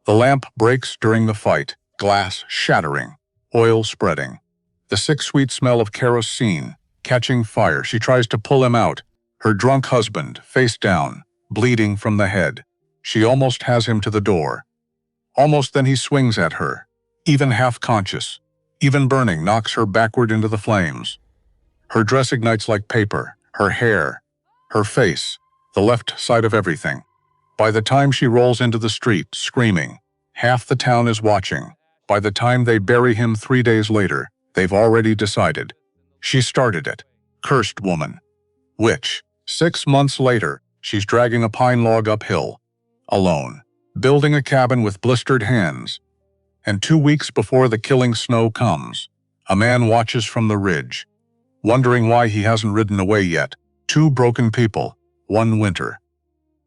The lamp breaks during the fight, glass shattering, oil spreading. The sick sweet smell of kerosene, catching fire. She tries to pull him out, her drunk husband, face down, bleeding from the head. She almost has him to the door. Almost then he swings at her, even half-conscious, even burning, knocks her backward into the flames. Her dress ignites like paper, her hair, her face, the left side of everything. By the time she rolls into the street, screaming, half the town is watching. By the time they bury him 3 days later, they've already decided. She started it. Cursed woman. Witch. 6 months later, she's dragging a pine log uphill, alone, building a cabin with blistered hands. And 2 weeks before the killing snow comes, a man watches from the ridge, wondering why he hasn't ridden away yet. 2 broken people, 1 winter.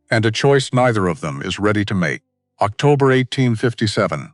And a choice neither of them is ready to make. October 1857.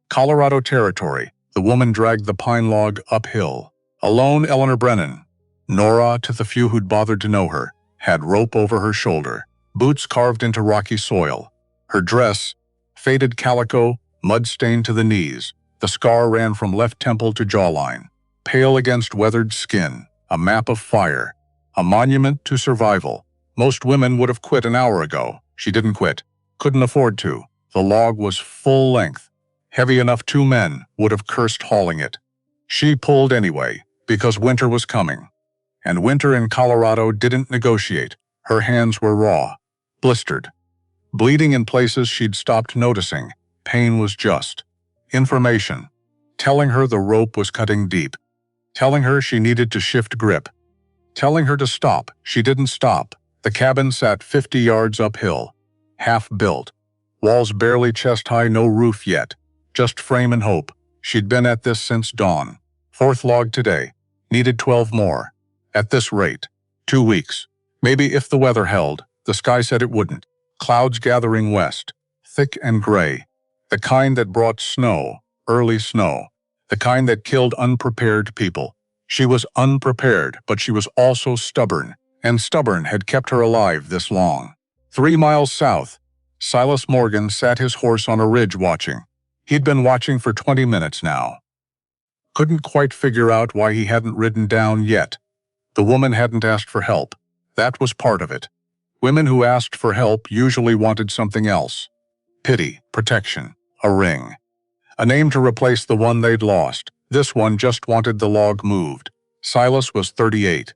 Colorado Territory. The woman dragged the pine log uphill. Alone, Nora Brennan. Nora, to the few who'd bothered to know her, had rope over her shoulder, boots carved into rocky soil. Her dress, faded calico, mud-stained to the knees. The scar ran from left temple to jawline. Pale against weathered skin, a map of fire, a monument to survival. Most women would have quit an hour ago. She didn't quit. Couldn't afford to. The log was full length, heavy enough 2 men would have cursed hauling it. She pulled anyway, because winter was coming. And winter in Colorado didn't negotiate. Her hands were raw, blistered, bleeding in places she'd stopped noticing. Pain was just information, telling her the rope was cutting deep, telling her she needed to shift grip, telling her to stop. She didn't stop. The cabin sat 50 yards uphill, half-built, walls barely chest-high, no roof yet, just frame and hope. She'd been at this since dawn. 4th log today, needed 12 more. At this rate, 2 weeks. Maybe if the weather held. The sky said it wouldn't. Clouds gathering west, thick and gray. The kind that brought snow, early snow. The kind that killed unprepared people. She was unprepared, but she was also stubborn. And stubborn had kept her alive this long. 3 miles south, Silas Morgan sat his horse on a ridge watching. He'd been watching for 20 minutes now. Couldn't quite figure out why he hadn't ridden down yet. The woman hadn't asked for help. That was part of it. Women who asked for help usually wanted something else. Pity, protection, a ring. A name to replace the one they'd lost. This one just wanted the log moved. Silas was 38.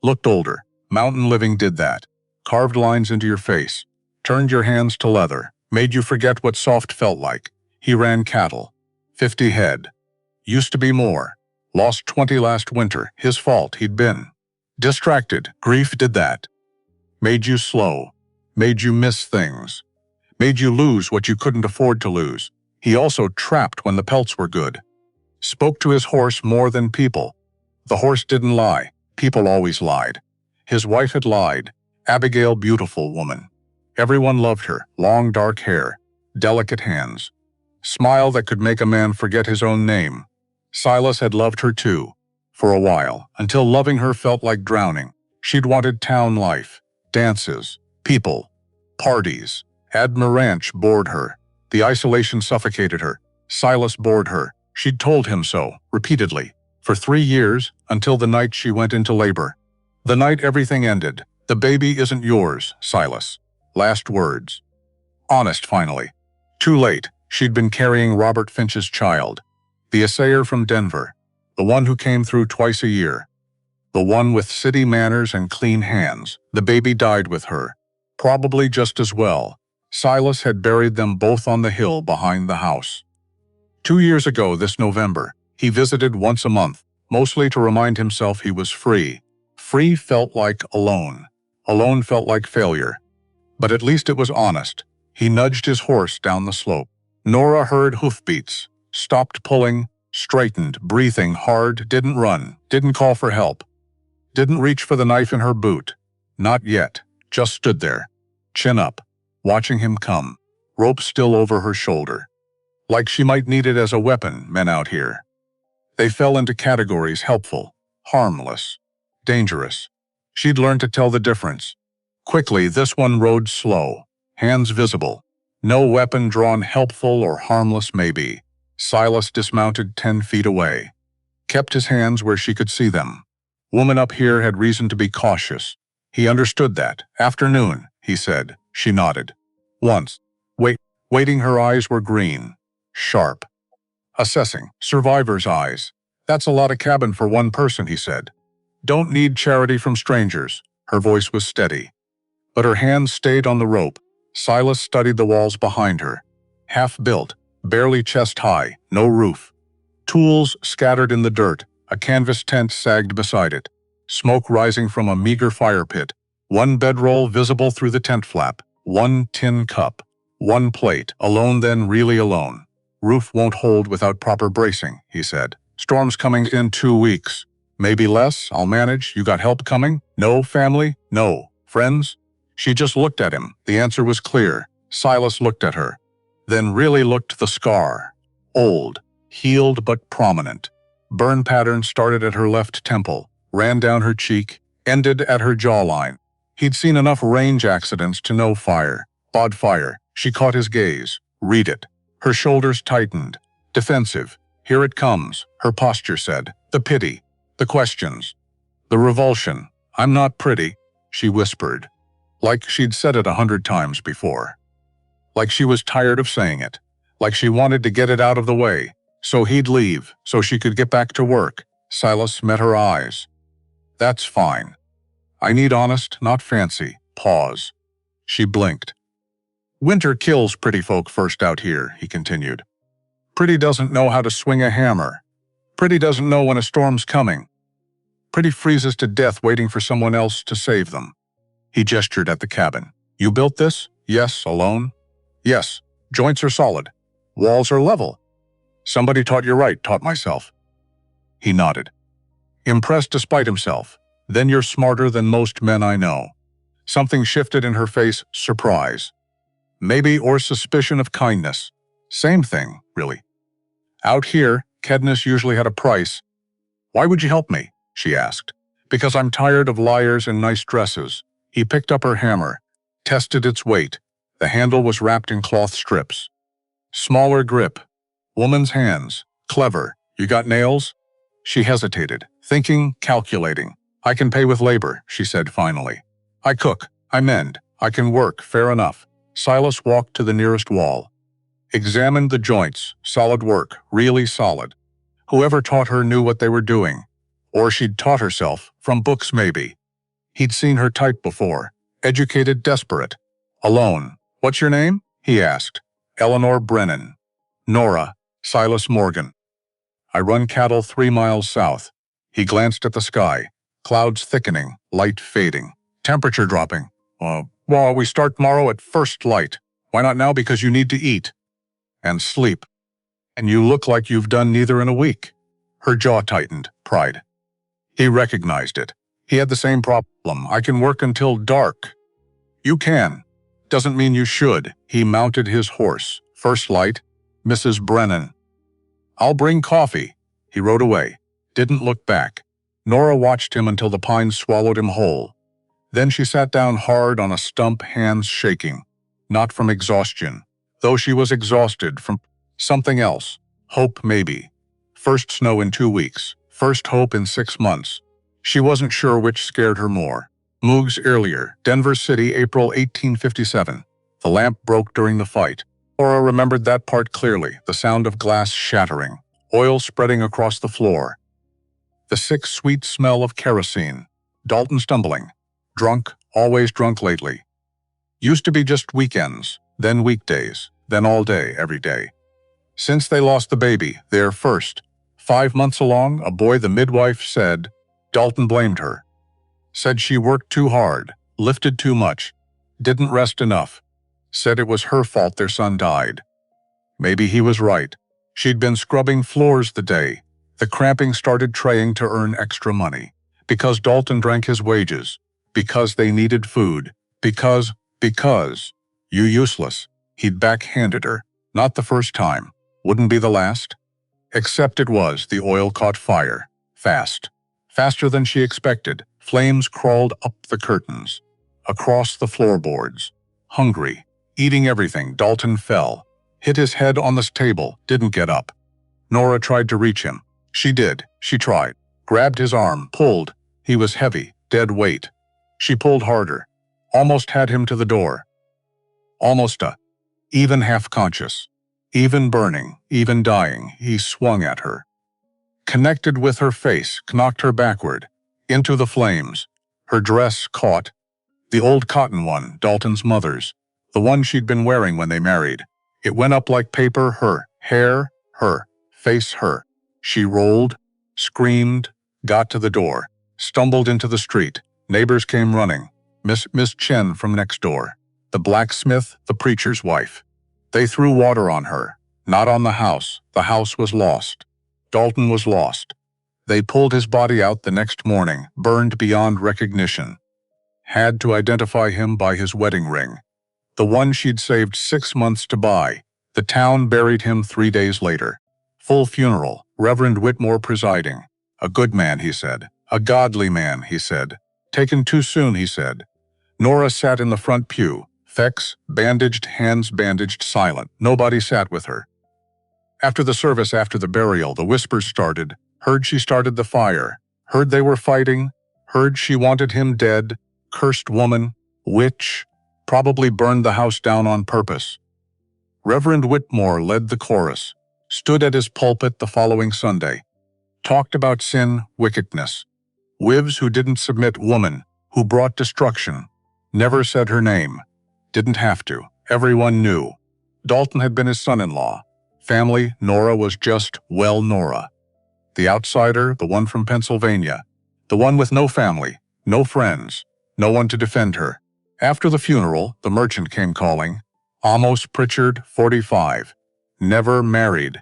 Looked older. Mountain living did that. Carved lines into your face. Turned your hands to leather. Made you forget what soft felt like. He ran cattle. 50 head. Used to be more. Lost 20 last winter. His fault. He'd been distracted. Grief did that. Made you slow. Made you miss things. Made you lose what you couldn't afford to lose. He also trapped when the pelts were good. Spoke to his horse more than people. The horse didn't lie. People always lied. His wife had lied. Abigail, beautiful woman. Everyone loved her. Long dark hair. Delicate hands. Smile that could make a man forget his own name. Silas had loved her too. For a while, until loving her felt like drowning. She'd wanted town life. Dances. People. Parties. Admir Ranch bored her. The isolation suffocated her. Silas bored her. She'd told him so, repeatedly. For 3 years, until the night she went into labor. The night everything ended. The baby isn't yours, Silas. Last words. Honest, finally. Too late. She'd been carrying Robert Finch's child. The assayer from Denver. The one who came through twice a year. The one with city manners and clean hands. The baby died with her. Probably just as well. Silas had buried them both on the hill behind the house. 2 years ago this November, he visited once a month, mostly to remind himself he was free. Free felt like alone. Alone felt like failure. But at least it was honest. He nudged his horse down the slope. Nora heard hoofbeats, stopped pulling, straightened, breathing hard, didn't run, didn't call for help. Didn't reach for the knife in her boot. Not yet. Just stood there, chin up, watching him come, rope still over her shoulder. Like she might need it as a weapon, men out here. They fell into categories: helpful, harmless, dangerous. She'd learned to tell the difference. Quickly, this one rode slow, hands visible. No weapon drawn helpful or harmless maybe. Silas dismounted 10 feet away. Kept his hands where she could see them. Woman up here had reason to be cautious. He understood that. Afternoon, he said. She nodded. Once. Waiting, her eyes were green. Sharp. Assessing. Survivor's eyes. That's a lot of cabin for one person, he said. Don't need charity from strangers. Her voice was steady. But her hands stayed on the rope. Silas studied the walls behind her. Half-built, barely chest-high, no roof. Tools scattered in the dirt. A canvas tent sagged beside it. Smoke rising from a meager fire pit. One bedroll visible through the tent flap. One tin cup. One plate. Alone then, really alone. Roof won't hold without proper bracing, he said. Storm's coming in 2 weeks. Maybe less, I'll manage. You got help coming? No family? No. Friends? She just looked at him. The answer was clear. Silas looked at her. Then really looked at the scar. Old. Healed but prominent. Burn pattern started at her left temple, ran down her cheek, ended at her jawline. He'd seen enough range accidents to know fire. Odd fire. She caught his gaze. Read it. Her shoulders tightened. Defensive. Here it comes, her posture said. The pity. The questions. The revulsion. I'm not pretty, she whispered. Like she'd said it 100 times before. Like she was tired of saying it. Like she wanted to get it out of the way. So he'd leave, so she could get back to work. Silas met her eyes. That's fine. I need honest, not fancy. Pause. She blinked. Winter kills pretty folk first out here, he continued. Pretty doesn't know how to swing a hammer. Pretty doesn't know when a storm's coming. Pretty freezes to death waiting for someone else to save them. He gestured at the cabin. You built this? Yes, alone? Yes. Joints are solid. Walls are level. Somebody taught you right, taught myself. He nodded. Impressed despite himself. Then you're smarter than most men I know. Something shifted in her face, surprise. Maybe or suspicion of kindness. Same thing, really. Out here, Kedness usually had a price. Why would you help me? She asked. Because I'm tired of liars in nice dresses. He picked up her hammer, tested its weight. The handle was wrapped in cloth strips. Smaller grip. Woman's hands. Clever. You got nails? She hesitated, thinking, calculating. I can pay with labor, she said finally. I cook. I mend. I can work, fair enough. Silas walked to the nearest wall. Examined the joints. Solid work. Really solid. Whoever taught her knew what they were doing. Or she'd taught herself, from books maybe. He'd seen her type before. Educated, desperate. Alone. What's your name? He asked. Nora Brennan. Nora. Silas Morgan. I run cattle 3 miles south. He glanced at the sky. Clouds thickening, light fading. Temperature dropping. Well, we start tomorrow at first light. Why not now? Because you need to eat. And sleep. And you look like you've done neither in a week. Her jaw tightened, pride. He recognized it. He had the same problem. I can work until dark. You can. Doesn't mean you should. He mounted his horse. First light, Mrs. Brennan. I'll bring coffee. He rode away. Didn't look back. Nora watched him until the pines swallowed him whole. Then she sat down hard on a stump, hands shaking. Not from exhaustion, though she was exhausted from something else. Hope, maybe. First snow in 2 weeks. First hope in 6 months. She wasn't sure which scared her more. Moogs earlier, Denver City, April 1857. The lamp broke during the fight. Nora remembered that part clearly, the sound of glass shattering, oil spreading across the floor. The sick, sweet smell of kerosene. Dalton stumbling. Drunk, always drunk lately. Used to be just weekends, then weekdays, then all day, every day. Since they lost the baby, their first. 5 months along, a boy the midwife said, Dalton blamed her. Said she worked too hard, lifted too much, didn't rest enough. Said it was her fault their son died. Maybe he was right. She'd been scrubbing floors the day. The cramping started traying to earn extra money. Because Dalton drank his wages. Because they needed food. Because. You useless. He'd backhanded her. Not the first time. Wouldn't be the last. Except it was. The oil caught fire. Fast. Faster than she expected. Flames crawled up the curtains. Across the floorboards. Hungry. eating everything. Dalton fell, hit his head on the table, didn't get up. Nora tried to reach him. She did. She tried. Grabbed his arm, pulled. He was heavy, dead weight. She pulled harder. Almost had him to the door. Almost even half-conscious. Even burning, even dying, he swung at her. Connected with her face, knocked her backward, into the flames. Her dress caught. The old cotton one, Dalton's mother's. The one she'd been wearing when they married. It went up like paper, her. Hair, her. Face, her. She rolled, screamed, got to the door, stumbled into the street. Neighbors came running. Miss Chen from next door. The blacksmith, the preacher's wife. They threw water on her. Not on the house. The house was lost. Dalton was lost. They pulled his body out the next morning, burned beyond recognition. Had to identify him by his wedding ring. The one she'd saved 6 months to buy. The town buried him 3 days later. Full funeral, Reverend Whitmore presiding. A good man, he said. A godly man, he said. Taken too soon, he said. Nora sat in the front pew, fex, bandaged, hands bandaged, silent. Nobody sat with her. After the service, after the burial, the whispers started. Heard she started the fire. Heard they were fighting. Heard she wanted him dead. Cursed woman. Witch. Probably burned the house down on purpose. Reverend Whitmore led the chorus. Stood at his pulpit the following Sunday. Talked about sin, wickedness. Wives who didn't submit, woman, who brought destruction. Never said her name. Didn't have to. Everyone knew. Dalton had been his son-in-law. Family, Nora was just, well, Nora. The outsider, the one from Pennsylvania. The one with no family, no friends, no one to defend her. After the funeral, the merchant came calling. Amos Pritchard, 45. Never married.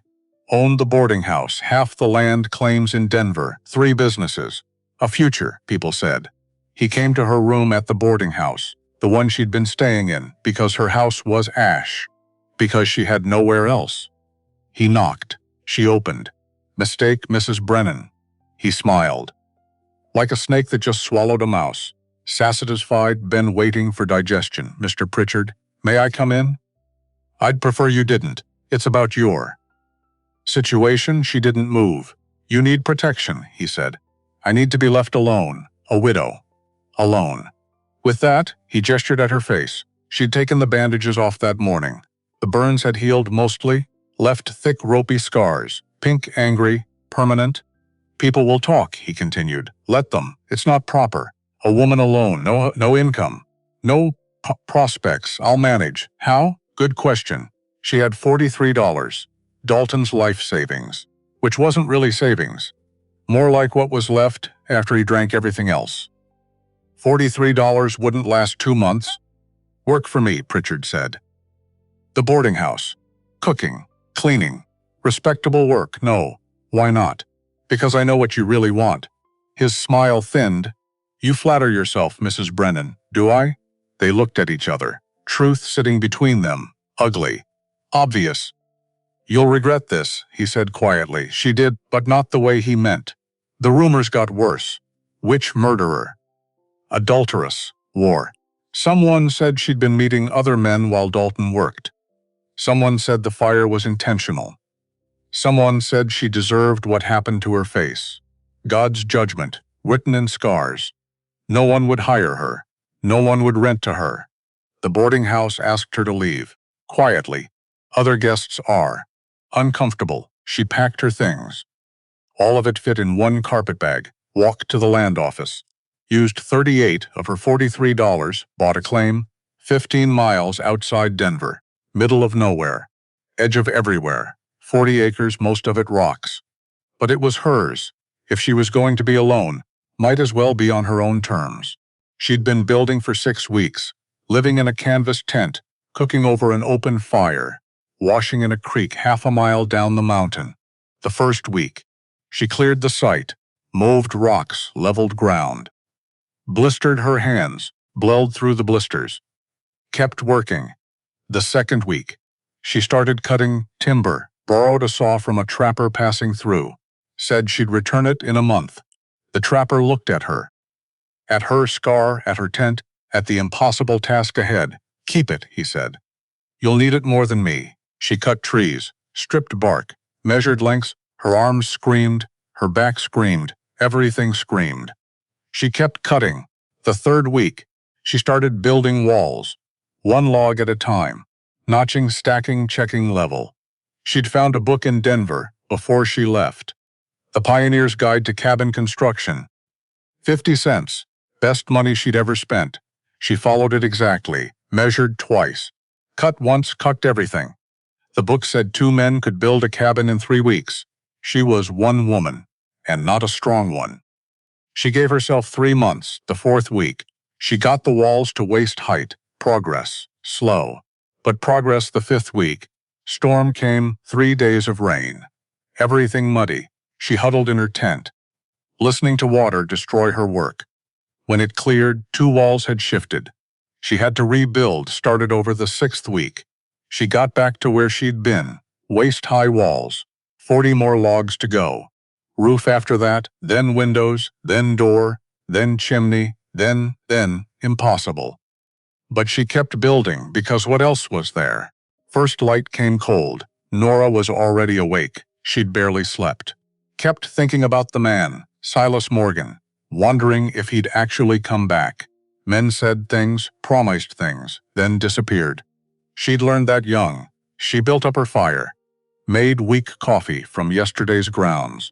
Owned the boarding house, half the land claims in Denver, 3 businesses. A future, people said. He came to her room at the boarding house, the one she'd been staying in, because her house was ash. Because she had nowhere else. He knocked. She opened. Mistake, Mrs. Brennan. He smiled. Like a snake that just swallowed a mouse. Satisfied, been waiting for digestion. Mr. Pritchard, may I come in? I'd prefer you didn't. It's about your situation. She didn't move. You need protection, he said. I need to be left alone, a widow. Alone. With that, he gestured at her face. She'd taken the bandages off that morning. The burns had healed mostly, left thick ropey scars, pink, angry, permanent. People will talk, he continued. Let them. It's not proper. A woman alone, no income. No prospects. I'll manage. How? Good question. She had $43. Dalton's life savings. Which wasn't really savings. More like what was left after he drank everything else. $43 wouldn't last 2 months. Work for me, Pritchard said. The boarding house. Cooking. Cleaning. Respectable work. No. Why not? Because I know what you really want. His smile thinned. You flatter yourself, Mrs. Brennan. Do I? They looked at each other. Truth sitting between them. Ugly. Obvious. You'll regret this, he said quietly. She did, but not the way he meant. The rumors got worse. Witch murderer. Adulteress. War. Someone said she'd been meeting other men while Dalton worked. Someone said the fire was intentional. Someone said she deserved what happened to her face. God's judgment, written in scars. No one would hire her. No one would rent to her. The boarding house asked her to leave. Quietly. Other guests are. Uncomfortable. She packed her things. All of it fit in one carpet bag. Walked to the land office. Used $38 of her $43, bought a claim, 15 miles outside Denver. Middle of nowhere. Edge of everywhere. 40 acres, most of it rocks. But it was hers. If she was going to be alone, might as well be on her own terms. She'd been building for 6 weeks, living in a canvas tent, cooking over an open fire, washing in a creek half a mile down the mountain. The first week, she cleared the site, moved rocks, leveled ground. Blistered her hands, bled through the blisters. Kept working. The second week, she started cutting timber, borrowed a saw from a trapper passing through, said she'd return it in a month. The trapper looked at her scar, at her tent, at the impossible task ahead. Keep it, he said. You'll need it more than me. She cut trees, stripped bark, measured lengths. Her arms screamed, her back screamed, everything screamed. She kept cutting. The third week, she started building walls, one log at a time, notching, stacking, checking level. She'd found a book in Denver before she left. The Pioneer's Guide to Cabin Construction. 50 cents. Best money she'd ever spent. She followed it exactly, measured twice. Cut once, cut everything. The book said 2 men could build a cabin in 3 weeks. She was one woman, and not a strong one. She gave herself 3 months, the 4th week. She got the walls to waist height. Progress. Slow. But progress the 5th week. Storm came, 3 days of rain. Everything muddy. She huddled in her tent, listening to water destroy her work. When it cleared, 2 walls had shifted. She had to rebuild, started over the 6th week. She got back to where she'd been, waist-high walls, 40 more logs to go. Roof after that, then windows, then door, then chimney, then, impossible. But she kept building because what else was there? First light came cold. Nora was already awake. She'd barely slept. Kept thinking about the man, Silas Morgan, wondering if he'd actually come back. Men said things, promised things, then disappeared. She'd learned that young. She built up her fire, made weak coffee from yesterday's grounds,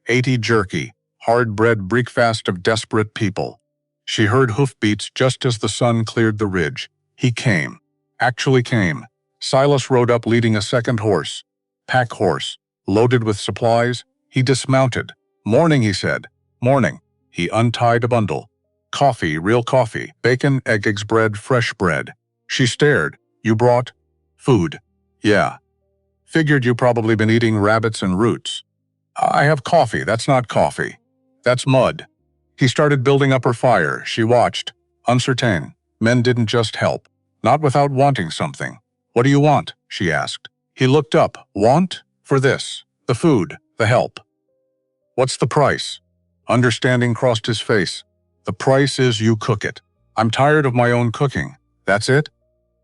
ate jerky, hard-bread breakfast of desperate people. She heard hoofbeats just as the sun cleared the ridge. He came. Actually came. Silas rode up leading a second horse. Pack horse, loaded with supplies. He dismounted. "Morning," he said. "Morning." He untied a bundle. "Coffee, real coffee, bacon, eggs, bread, fresh bread." She stared. "You brought food?" "Yeah." "Figured you probably been eating rabbits and roots." "I have coffee. That's not coffee. That's mud." He started building up her fire. She watched, uncertain. Men didn't just help. Not without wanting something. "What do you want?" she asked. He looked up. "Want? For this. The food. The help." "What's the price?" Understanding crossed his face. "The price is you cook it. I'm tired of my own cooking." "That's it?"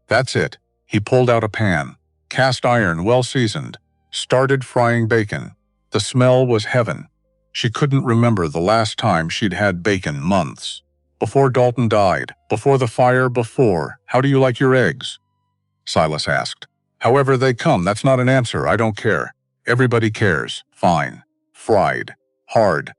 "That's it." He pulled out a pan. Cast iron, well seasoned. Started frying bacon. The smell was heaven. She couldn't remember the last time she'd had bacon. Months. Before Dalton died. Before the fire. Before. "How do you like your eggs?" Silas asked. "However they come, that's not an answer. I don't care. Everybody cares. Fine. Fried. Hard."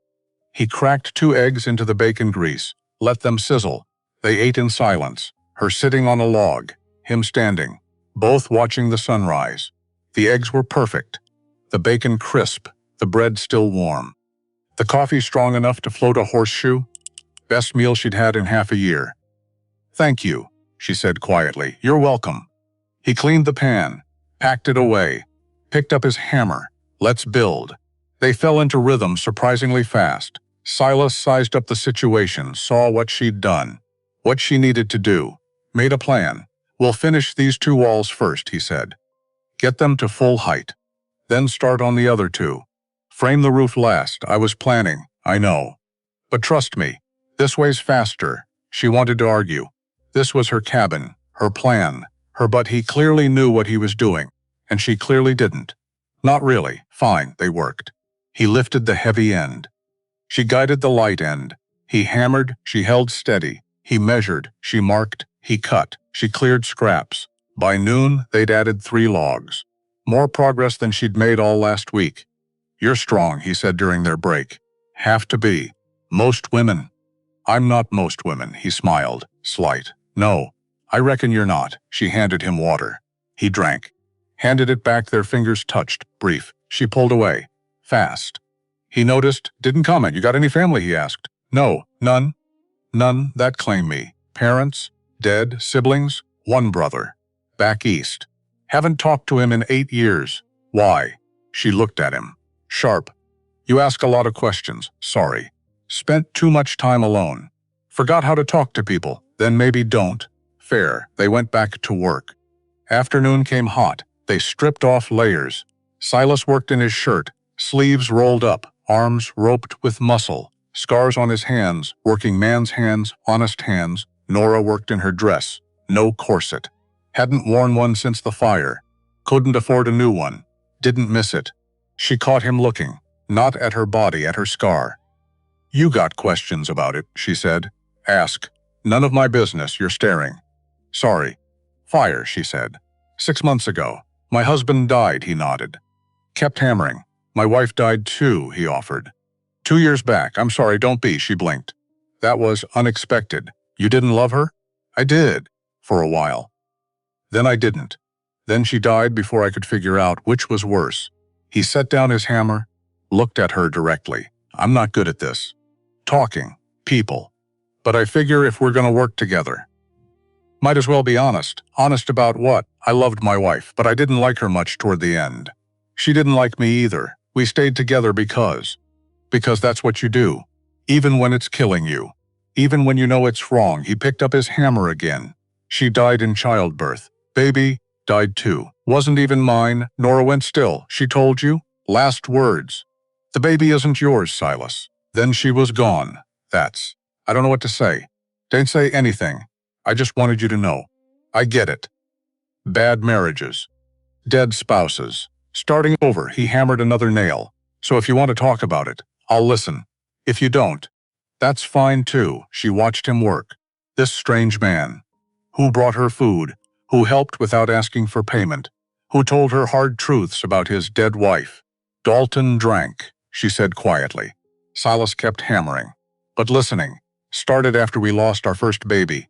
He cracked 2 eggs into the bacon grease. Let them sizzle. They ate in silence. Her sitting on a log. Him standing. Both watching the sunrise. The eggs were perfect. The bacon crisp. The bread still warm. The coffee strong enough to float a horseshoe. Best meal she'd had in half a year. "Thank you," she said quietly. "You're welcome." He cleaned the pan, packed it away, picked up his hammer. "Let's build." They fell into rhythm surprisingly fast. Silas sized up the situation, saw what she'd done, what she needed to do, made a plan. "We'll finish these 2 walls first," he said. "Get them to full height. Then start on the other 2. Frame the roof last. I was planning, I know. But trust me, this way's faster." She wanted to argue. This was her cabin, her plan, but he clearly knew what he was doing, and she clearly didn't. "Not really." "Fine." They worked. He lifted the heavy end. She guided the light end. He hammered, she held steady. He measured, she marked, he cut, she cleared scraps. By noon, they'd added 3 logs. More progress than she'd made all last week. "You're strong," he said during their break. "Have to be. Most women." "I'm not most women," he smiled, slight. "No, I reckon you're not." She handed him water. He drank. Handed it back, their fingers touched, brief. She pulled away. Fast. He noticed, didn't comment. "You got any family?" he asked. "No, none." "None that claim me. Parents? Dead? Siblings?" "One brother. Back east. Haven't talked to him in 8 years." "Why?" She looked at him. Sharp. "You ask a lot of questions. Sorry. Spent too much time alone. Forgot how to talk to people. Then maybe don't." Fair. They went back to work. Afternoon came hot. They stripped off layers. Silas worked in his shirt, sleeves rolled up, arms roped with muscle, scars on his hands, working man's hands, honest hands. Nora worked in her dress. No corset. Hadn't worn one since the fire. Couldn't afford a new one. Didn't miss it. She caught him looking, not at her body, at her scar. "You got questions about it," she said. "Ask. None of my business, you're staring." "Sorry." "Fire," she said. "6 months ago. My husband died," he nodded. Kept hammering. "My wife died too," he offered. 2 years back. "I'm sorry, don't be," she blinked. "That was unexpected. You didn't love her?" "I did. For a while. Then I didn't. Then she died before I could figure out which was worse." He set down his hammer, looked at her directly. "I'm not good at this. Talking. People. But I figure if we're gonna work together, might as well be honest." "Honest about what?" "I loved my wife, but I didn't like her much toward the end. She didn't like me either. We stayed together because that's what you do. Even when it's killing you. Even when you know it's wrong." He picked up his hammer again. "She died in childbirth. Baby died too. Wasn't even mine." Nora went still. "She told you?" "Last words. The baby isn't yours, Silas." "Then she was gone. That's... I don't know what to say." "Don't say anything. I just wanted you to know. I get it. Bad marriages. Dead spouses. Starting over." He hammered another nail. "So if you want to talk about it, I'll listen. If you don't, that's fine too." She watched him work. This strange man, who brought her food, who helped without asking for payment, who told her hard truths about his dead wife. "Dalton drank," she said quietly. Silas kept hammering. "But listening. Started after we lost our first baby.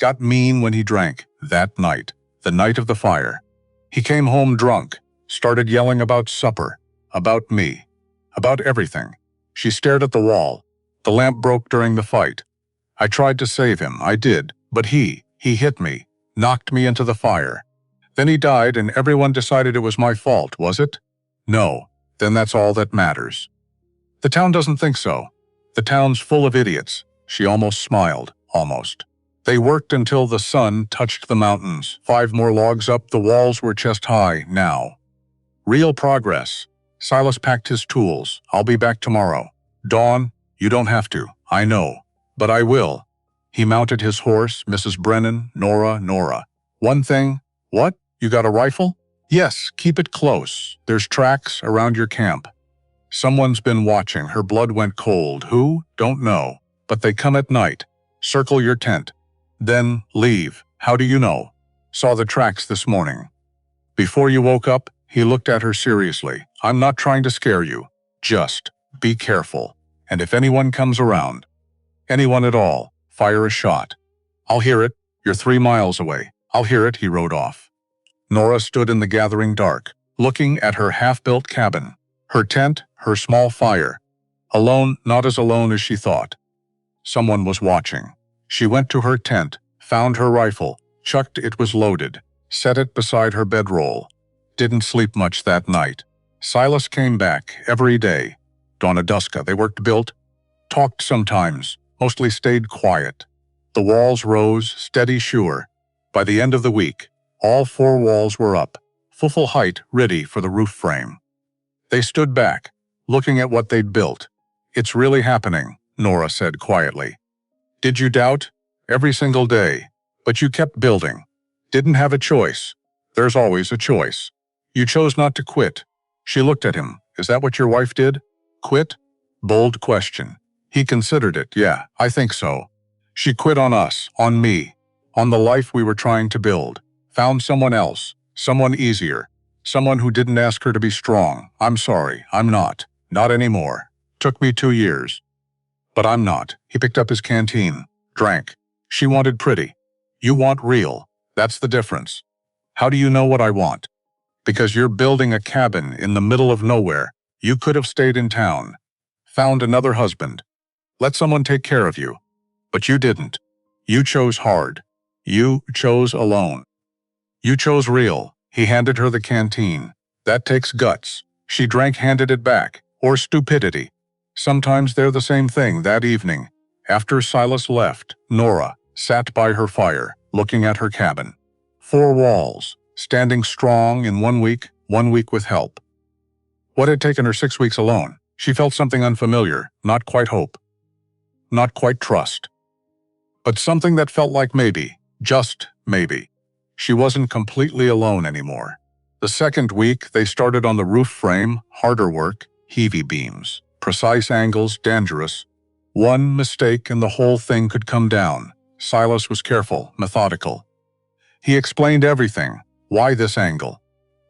Got mean when he drank, that night, the night of the fire. He came home drunk, started yelling about supper, about me, about everything." She stared at the wall. "The lamp broke during the fight. I tried to save him, I did, but he hit me, knocked me into the fire. Then he died and everyone decided it was my fault, was it? No, then that's all that matters. The town doesn't think so. The town's full of idiots." She almost smiled, almost. They worked until the sun touched the mountains. 5 more logs up, the walls were chest high now. Real progress. Silas packed his tools. "I'll be back tomorrow." "Dawn, you don't have to. I know. But I will." He mounted his horse. "Mrs. Brennan, Nora. One thing." "What? You got a rifle?" "Yes, keep it close. There's tracks around your camp. Someone's been watching." Her blood went cold. "Who? Don't know. But they come at night. Circle your tent. Then leave." "How do you know?" "Saw the tracks this morning." "Before you woke up?" He looked at her seriously. "I'm not trying to scare you. Just be careful. And if anyone comes around, anyone at all, fire a shot." "I'll hear it. You're 3 miles away." "I'll hear it." He rode off. Nora stood in the gathering dark, looking at her half-built cabin, her tent, her small fire. Alone, not as alone as she thought. Someone was watching. She went to her tent, found her rifle, chucked it was loaded, set it beside her bedroll. Didn't sleep much that night. Silas came back every day. Dawn at dusk, they worked, built, talked sometimes, mostly stayed quiet. The walls rose, steady, sure. By the end of the week, all 4 walls were up, full height, ready for the roof frame. They stood back, looking at what they'd built. "It's really happening," Nora said quietly. "Did you doubt?" "Every single day. But you kept building. Didn't have a choice. There's always a choice. You chose not to quit." She looked at him. "Is that what your wife did? Quit?" Bold question. He considered it. "Yeah, I think so. She quit on us, on me, on the life we were trying to build. Found someone else, someone easier, someone who didn't ask her to be strong. I'm sorry, I'm not. Not anymore. Took me 2 years. But I'm not." He picked up his canteen, drank. "She wanted pretty. You want real. That's the difference. How do you know what I want?" "Because you're building a cabin in the middle of nowhere. You could have stayed in town. Found another husband. Let someone take care of you. But you didn't. You chose hard. You chose alone. You chose real." He handed her the canteen. "That takes guts." She drank, handed it back. "Or stupidity. Sometimes they're the same thing." That evening, after Silas left, Nora sat by her fire, looking at her cabin. 4 walls, standing strong in 1 week, 1 week with help. What had taken her 6 weeks alone? She felt something unfamiliar, not quite hope, not quite trust, but something that felt like maybe, just maybe. She wasn't completely alone anymore. The second week, they started on the roof frame, harder work, heavy beams, precise angles, dangerous. One mistake and the whole thing could come down. Silas was careful, methodical. He explained everything. Why this angle?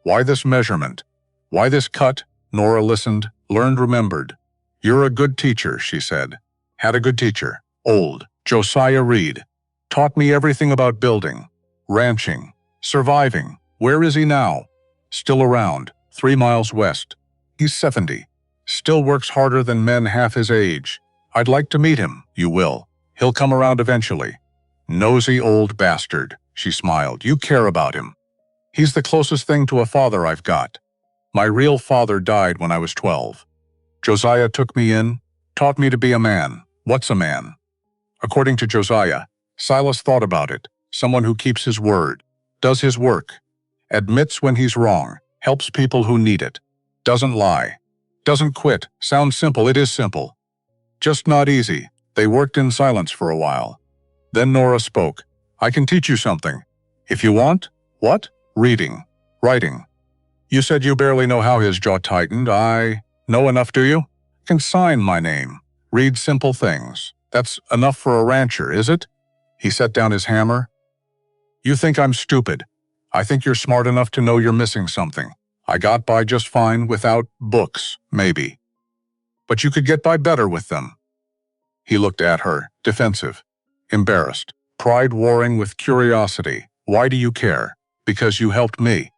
Why this measurement? Why this cut? Nora listened, learned, remembered. "You're a good teacher," she said. Had a good teacher. Old. Josiah Reed. Taught me everything about building, ranching, surviving. Where is he now? Still around, 3 miles west. He's 70. Still works harder than men half his age. I'd like to meet him. You will. He'll come around eventually. Nosy old bastard, she smiled. You care about him. He's the closest thing to a father I've got. My real father died when I was 12. Josiah took me in, taught me to be a man. What's a man? According to Josiah, Silas thought about it. Someone who keeps his word, does his work, admits when he's wrong, helps people who need it, doesn't lie, doesn't quit. Sounds simple, it is simple. Just not easy. They worked in silence for a while. Then Nora spoke. I can teach you something. If you want. What? Reading. Writing. You said you barely know how. His jaw tightened. I know enough, do you? Can sign my name. Read simple things. That's enough for a rancher, is it? He set down his hammer. You think I'm stupid. I think you're smart enough to know you're missing something. I got by just fine without books, maybe. But you could get by better with them. He looked at her, defensive, embarrassed, pride warring with curiosity. Why do you care? Because you helped me.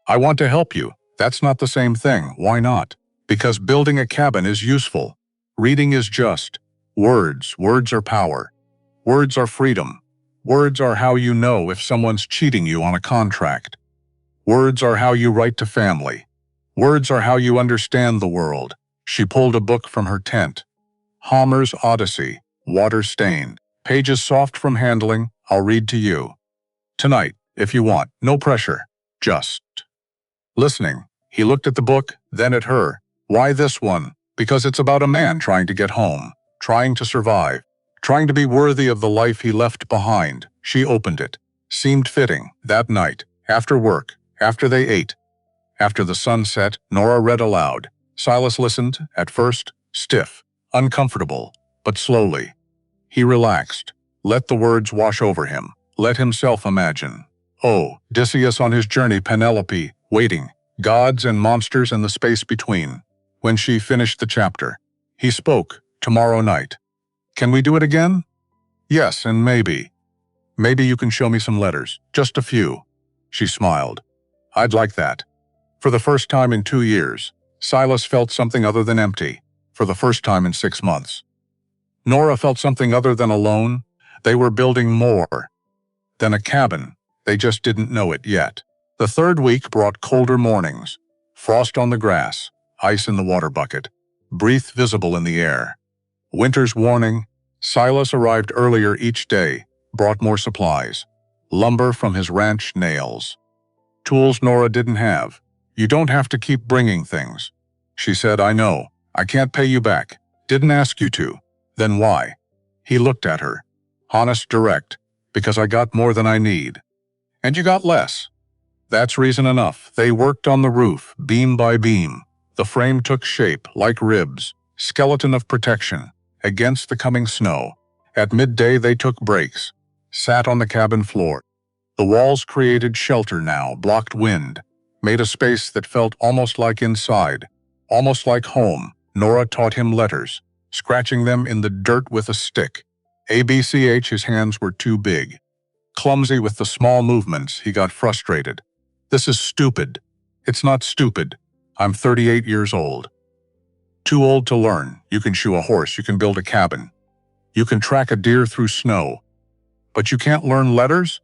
I want to help you. That's not the same thing. Why not? Because building a cabin is useful. Reading is just. Words are power. Words are freedom. Words are how you know if someone's cheating you on a contract. Words are how you write to family. Words are how you understand the world. She pulled a book from her tent. Homer's Odyssey, water-stained, pages soft from handling. I'll read to you. Tonight, if you want, no pressure, just. Listening, he looked at the book, then at her. Why this one? Because it's about a man trying to get home, trying to survive, trying to be worthy of the life he left behind. She opened it. Seemed fitting, that night, after work, after they ate. After the sun set, Nora read aloud. Silas listened, at first, stiff, uncomfortable, but slowly. He relaxed. Let the words wash over him. Let himself imagine. Oh, Odysseus on his journey, Penelope, waiting, gods and monsters and the space between. When she finished the chapter, he spoke, tomorrow night. Can we do it again? Yes, and maybe. Maybe you can show me some letters, just a few. She smiled. I'd like that. For the first time in 2 years, Silas felt something other than empty. For the first time in 6 months. Nora felt something other than alone. They were building more than a cabin. They just didn't know it yet. The third week brought colder mornings. Frost on the grass, ice in the water bucket, breath visible in the air. Winter's warning. Silas arrived earlier each day, brought more supplies. Lumber from his ranch, nails. Tools Nora didn't have. You don't have to keep bringing things. She said, I know. I can't pay you back. Didn't ask you to. Then why? He looked at her. Honest, direct. Because I got more than I need. And you got less. That's reason enough. They worked on the roof, beam by beam. The frame took shape, like ribs, skeleton of protection, against the coming snow. At midday they took breaks, sat on the cabin floor. The walls created shelter now, blocked wind, made a space that felt almost like inside, almost like home. Nora taught him letters, scratching them in the dirt with a stick. ABCH, his hands were too big. Clumsy with the small movements, he got frustrated. This is stupid. It's not stupid. I'm 38 years old. Too old to learn. You can shoe a horse, you can build a cabin. You can track a deer through snow. But you can't learn letters?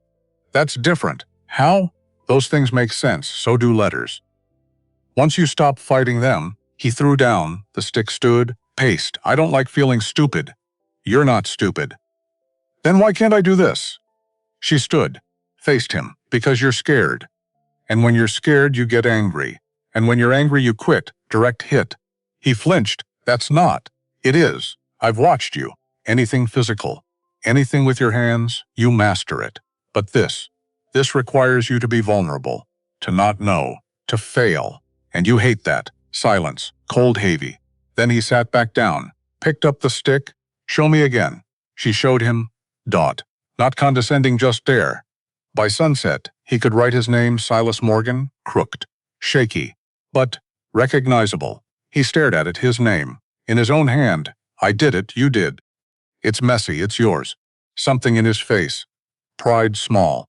That's different. How? Those things make sense, so do letters. Once you stop fighting them, he threw down, the stick stood, paced. I don't like feeling stupid. You're not stupid. Then why can't I do this? She stood, faced him, because you're scared. And when you're scared, you get angry. And when you're angry, you quit, direct hit. He flinched. That's not. It is. I've watched you. Anything physical, anything with your hands, you master it. But this, This requires you to be vulnerable, to not know, to fail. And you hate that. Silence, cold, heavy. Then he sat back down, picked up the stick. Show me again. She showed him. Dot. Not condescending, just there. By sunset, he could write his name, Silas Morgan, crooked, shaky, but recognizable. He stared at it, his name, in his own hand. I did it, you did. It's messy, it's yours. Something in his face. Pride small.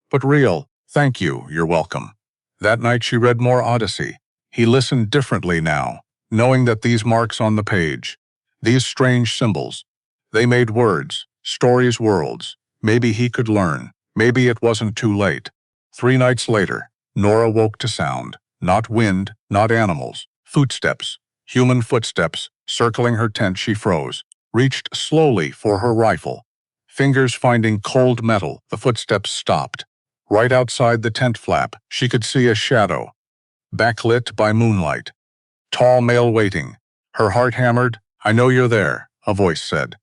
But real. Thank you, you're welcome. That night she read more Odyssey. He listened differently now, knowing that these marks on the page, these strange symbols, they made words, stories, worlds. Maybe he could learn. Maybe it wasn't too late. 3 nights later, Nora woke to sound. Not wind, not animals. Footsteps. Human footsteps. Circling her tent, she froze. Reached slowly for her rifle. Fingers finding cold metal, the footsteps stopped. Right outside the tent flap, she could see a shadow. Backlit by moonlight. Tall male waiting. Her heart hammered. I know you're there, a voice said.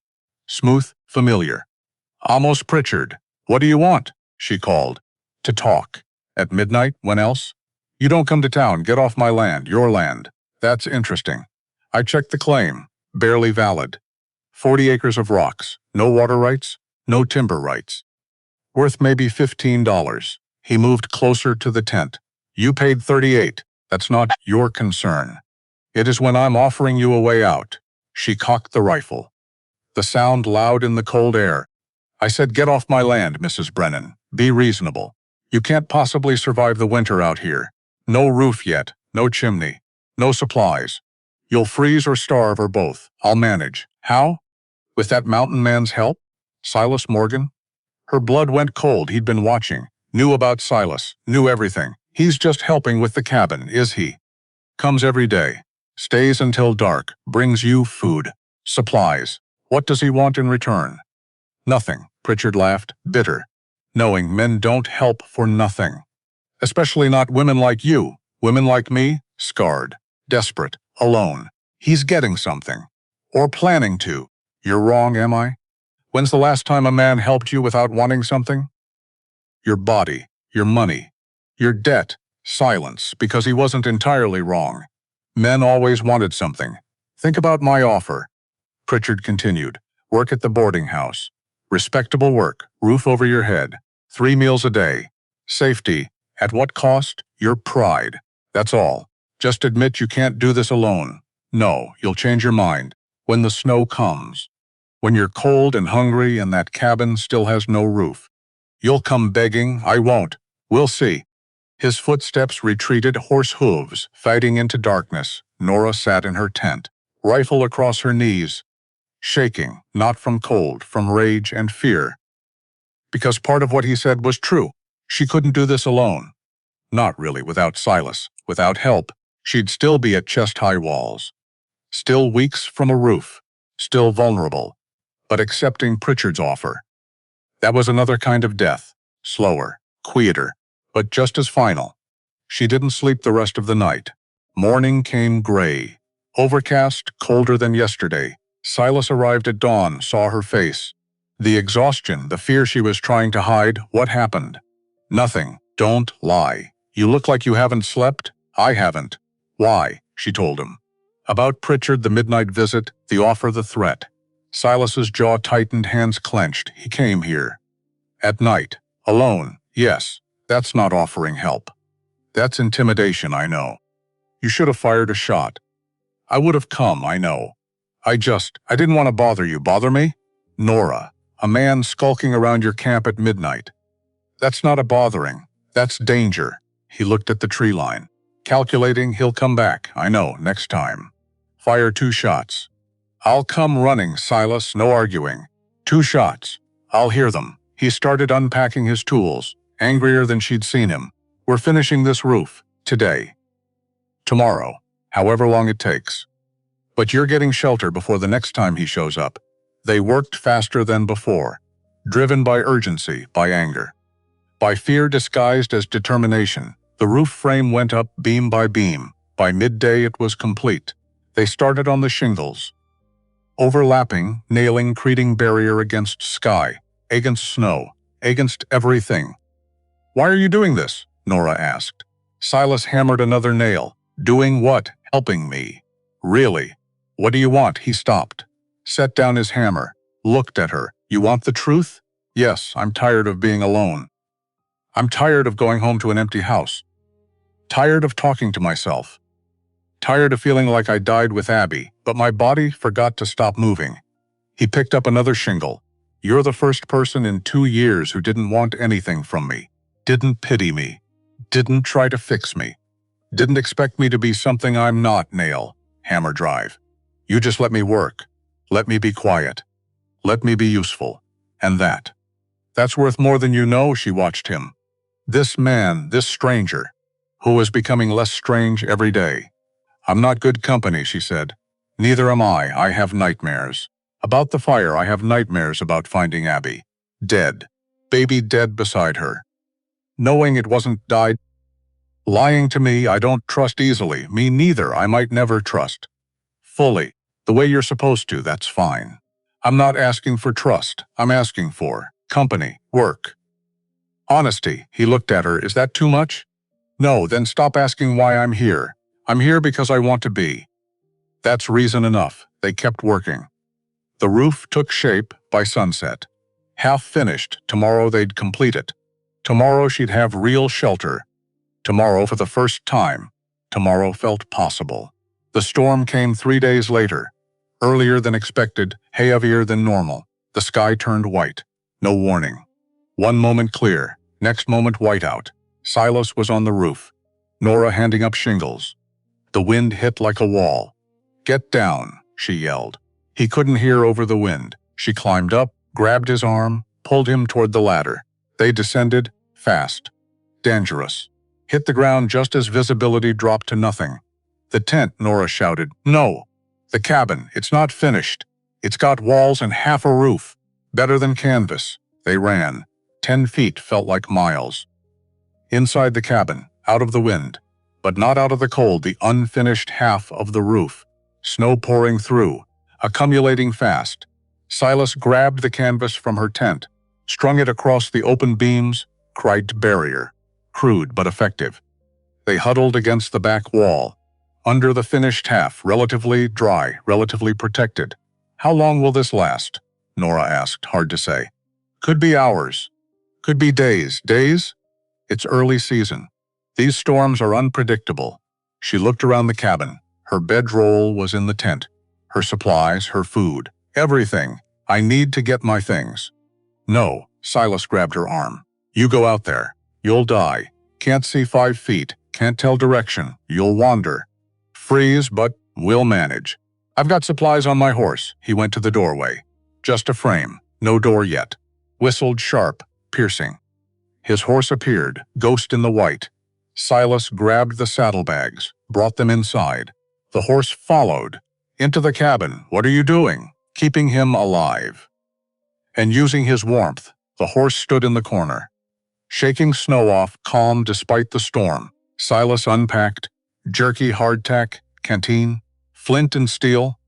Smooth, familiar. Amos Pritchard. What do you want? She called. To talk. At midnight, when else? You don't come to town, get off my land, your land. That's interesting. I checked the claim. Barely valid. 40 acres of rocks. No water rights, no timber rights. Worth maybe $15. He moved closer to the tent. You paid 38. That's not your concern. It is when I'm offering you a way out. She cocked the rifle. The sound loud in the cold air. I said, get off my land, Mrs. Brennan. Be reasonable. You can't possibly survive the winter out here. No roof yet, no chimney, no supplies. You'll freeze or starve or both. I'll manage. How? With that mountain man's help? Silas Morgan? Her blood went cold. He'd been watching. Knew about Silas. Knew everything. He's just helping with the cabin, is he? Comes every day. Stays until dark. Brings you food. Supplies. What does he want in return? Nothing, Pritchard laughed, bitter, knowing men don't help for nothing. Especially not women like you, women like me, scarred, desperate, alone. He's getting something. Or planning to. You're wrong, am I? When's the last time a man helped you without wanting something? Your body, your money, your debt, silence, because he wasn't entirely wrong. Men always wanted something. Think about my offer. Pritchard continued. Work at the boarding house. Respectable work, roof over your head, 3 meals a day. Safety, at what cost? Your pride. That's all. Just admit you can't do this alone. No, you'll change your mind. When the snow comes. When you're cold and hungry and that cabin still has no roof. You'll come begging. I won't. We'll see. His footsteps retreated, horse hooves, fighting into darkness. Nora sat in her tent, rifle across her knees. Shaking, not from cold, from rage and fear. Because part of what he said was true. She couldn't do this alone. Not really without Silas, without help. She'd still be at chest-high walls. Still weeks from a roof. Still vulnerable. But accepting Pritchard's offer. That was another kind of death. Slower, quieter, but just as final. She didn't sleep the rest of the night. Morning came gray. Overcast, colder than yesterday. Silas arrived at dawn, saw her face. The exhaustion, the fear she was trying to hide. What happened? Nothing. Don't lie. You look like you haven't slept. I haven't. Why? She told him. About Pritchard, the midnight visit, the offer, the threat. Silas's jaw tightened, hands clenched. He came here. At night. Alone. Yes. That's not offering help. That's intimidation, I know. You should have fired a shot. I would have come, I know. I didn't want to bother you. Bother me? Nora, a man skulking around your camp at midnight. That's not a bothering. That's danger. He looked at the tree line. Calculating, he'll come back. I know, next time. Fire 2 shots. I'll come running, Silas, no arguing. 2 shots. I'll hear them. He started unpacking his tools, angrier than she'd seen him. We're finishing this roof. Today. Tomorrow. However long it takes. But you're getting shelter before the next time he shows up. They worked faster than before. Driven by urgency, by anger. By fear disguised as determination. The roof frame went up beam by beam. By midday it was complete. They started on the shingles. Overlapping, nailing, creating barrier against sky, against snow, against everything. Why are you doing this? Nora asked. Silas hammered another nail. Doing what? Helping me. Really? What do you want? He stopped. Set down his hammer. Looked at her. You want the truth? Yes, I'm tired of being alone. I'm tired of going home to an empty house. Tired of talking to myself. Tired of feeling like I died with Abby, but my body forgot to stop moving. He picked up another shingle. You're the first person in 2 years who didn't want anything from me, didn't pity me, didn't try to fix me, didn't expect me to be something I'm not, nail, hammer drive. You just let me work, let me be quiet, let me be useful, and that's worth more than you know. She watched him. This man, this stranger, who was becoming less strange every day. I'm not good company, she said. Neither am I have nightmares. About the fire, I have nightmares about finding Abby. Dead. Baby dead beside her. Knowing it wasn't died. Lying to me, I don't trust easily. Me neither, I might never trust. Fully. The way you're supposed to, that's fine. I'm not asking for trust. I'm asking for company, work. Honesty. He looked at her. Is that too much? No, then stop asking why I'm here. I'm here because I want to be. That's reason enough. They kept working. The roof took shape by sunset. Half finished, tomorrow they'd complete it. Tomorrow she'd have real shelter. Tomorrow, for the first time, tomorrow felt possible. The storm came 3 days later. Earlier than expected, heavier than normal. The sky turned white. No warning. One moment clear, next moment whiteout. Silas was on the roof. Nora handing up shingles. The wind hit like a wall. Get down, she yelled. He couldn't hear over the wind. She climbed up, grabbed his arm, pulled him toward the ladder. They descended, fast. Dangerous. Hit the ground just as visibility dropped to nothing. The tent, Nora shouted. No. The cabin, it's not finished. It's got walls and half a roof. Better than canvas. They ran. 10 feet felt like miles. Inside the cabin, out of the wind, but not out of the cold, the unfinished half of the roof. Snow pouring through. Accumulating fast. Silas grabbed the canvas from her tent, strung it across the open beams, cried barrier. Crude but effective. They huddled against the back wall. Under the finished half, relatively dry, relatively protected. How long will this last? Nora asked, hard to say. Could be hours. Could be days. Days? It's early season. These storms are unpredictable. She looked around the cabin. Her bedroll was in the tent. Her supplies, her food, everything. I need to get my things. No, Silas grabbed her arm. You go out there. You'll die. Can't see 5 feet. Can't tell direction. You'll wander. Freeze, but we'll manage. I've got supplies on my horse. He went to the doorway. Just a frame. No door yet. Whistled sharp, piercing. His horse appeared, ghost in the white. Silas grabbed the saddlebags, brought them inside. The horse followed. Into the cabin. What are you doing? Keeping him alive. And using his warmth, the horse stood in the corner. Shaking snow off, calm despite the storm. Silas unpacked. Jerky hardtack, canteen, flint and steel.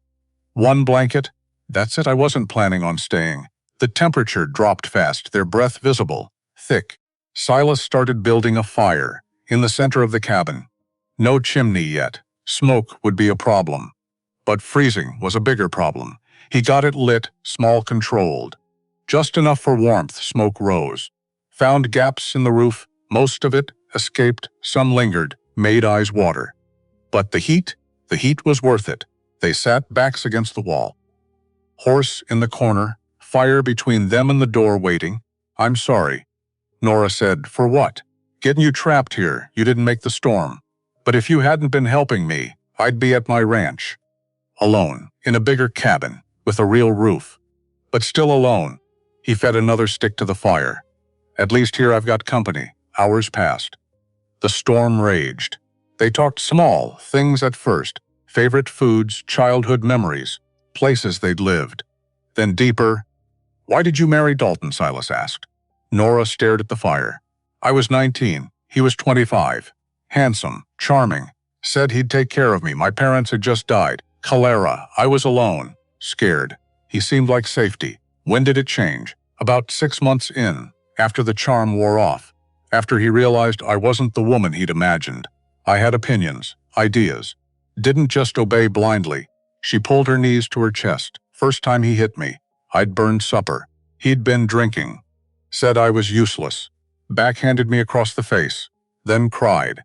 1 blanket. That's it, I wasn't planning on staying. The temperature dropped fast, their breath visible, thick. Silas started building a fire in the center of the cabin. No chimney yet. Smoke would be a problem. But freezing was a bigger problem. He got it lit, small controlled. Just enough for warmth, smoke rose. Found gaps in the roof, most of it escaped, some lingered, made eyes water. But the heat was worth it. They sat backs against the wall. Horse in the corner, fire between them and the door waiting. I'm sorry. Nora said, for what? Getting you trapped here, you didn't make the storm. But if you hadn't been helping me, I'd be at my ranch. Alone, in a bigger cabin, with a real roof. But still alone. He fed another stick to the fire. At least here I've got company. Hours passed. The storm raged. They talked small things at first. Favorite foods, childhood memories, places they'd lived. Then deeper. Why did you marry Dalton? Silas asked. Nora stared at the fire. I was 19. He was 25. Handsome, charming. Said he'd take care of me. My parents had just died. Cholera. I was alone. Scared. He seemed like safety. When did it change? About 6 months in, after the charm wore off. After he realized I wasn't the woman he'd imagined. I had opinions, ideas. Didn't just obey blindly. She pulled her knees to her chest. First time he hit me, I'd burned supper. He'd been drinking. Said I was useless. Backhanded me across the face. Then cried.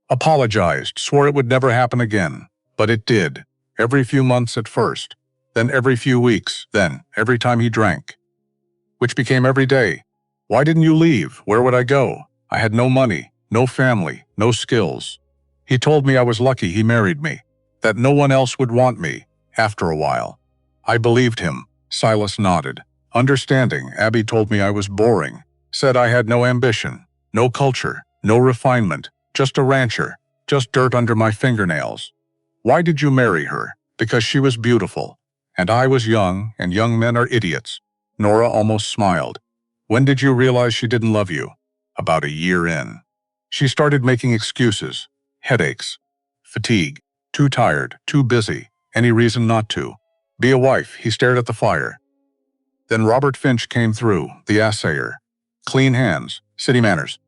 Apologized, swore it would never happen again. But it did. Every few months at first. Then every few weeks. Then every time he drank. Which became every day. Why didn't you leave? Where would I go? I had no money, no family, no skills. He told me I was lucky he married me. That no one else would want me, after a while. I believed him. Silas nodded. Understanding, Abby told me I was boring. Said I had no ambition, no culture, no refinement. Just a rancher, just dirt under my fingernails. Why did you marry her? Because she was beautiful. And I was young, and young men are idiots. Nora almost smiled. When did you realize she didn't love you? About a year in. She started making excuses. Headaches. Fatigue. Too tired, too busy. Any reason not to. Be a wife, he stared at the fire. Then Robert Finch came through, the assayer. Clean hands, city manners.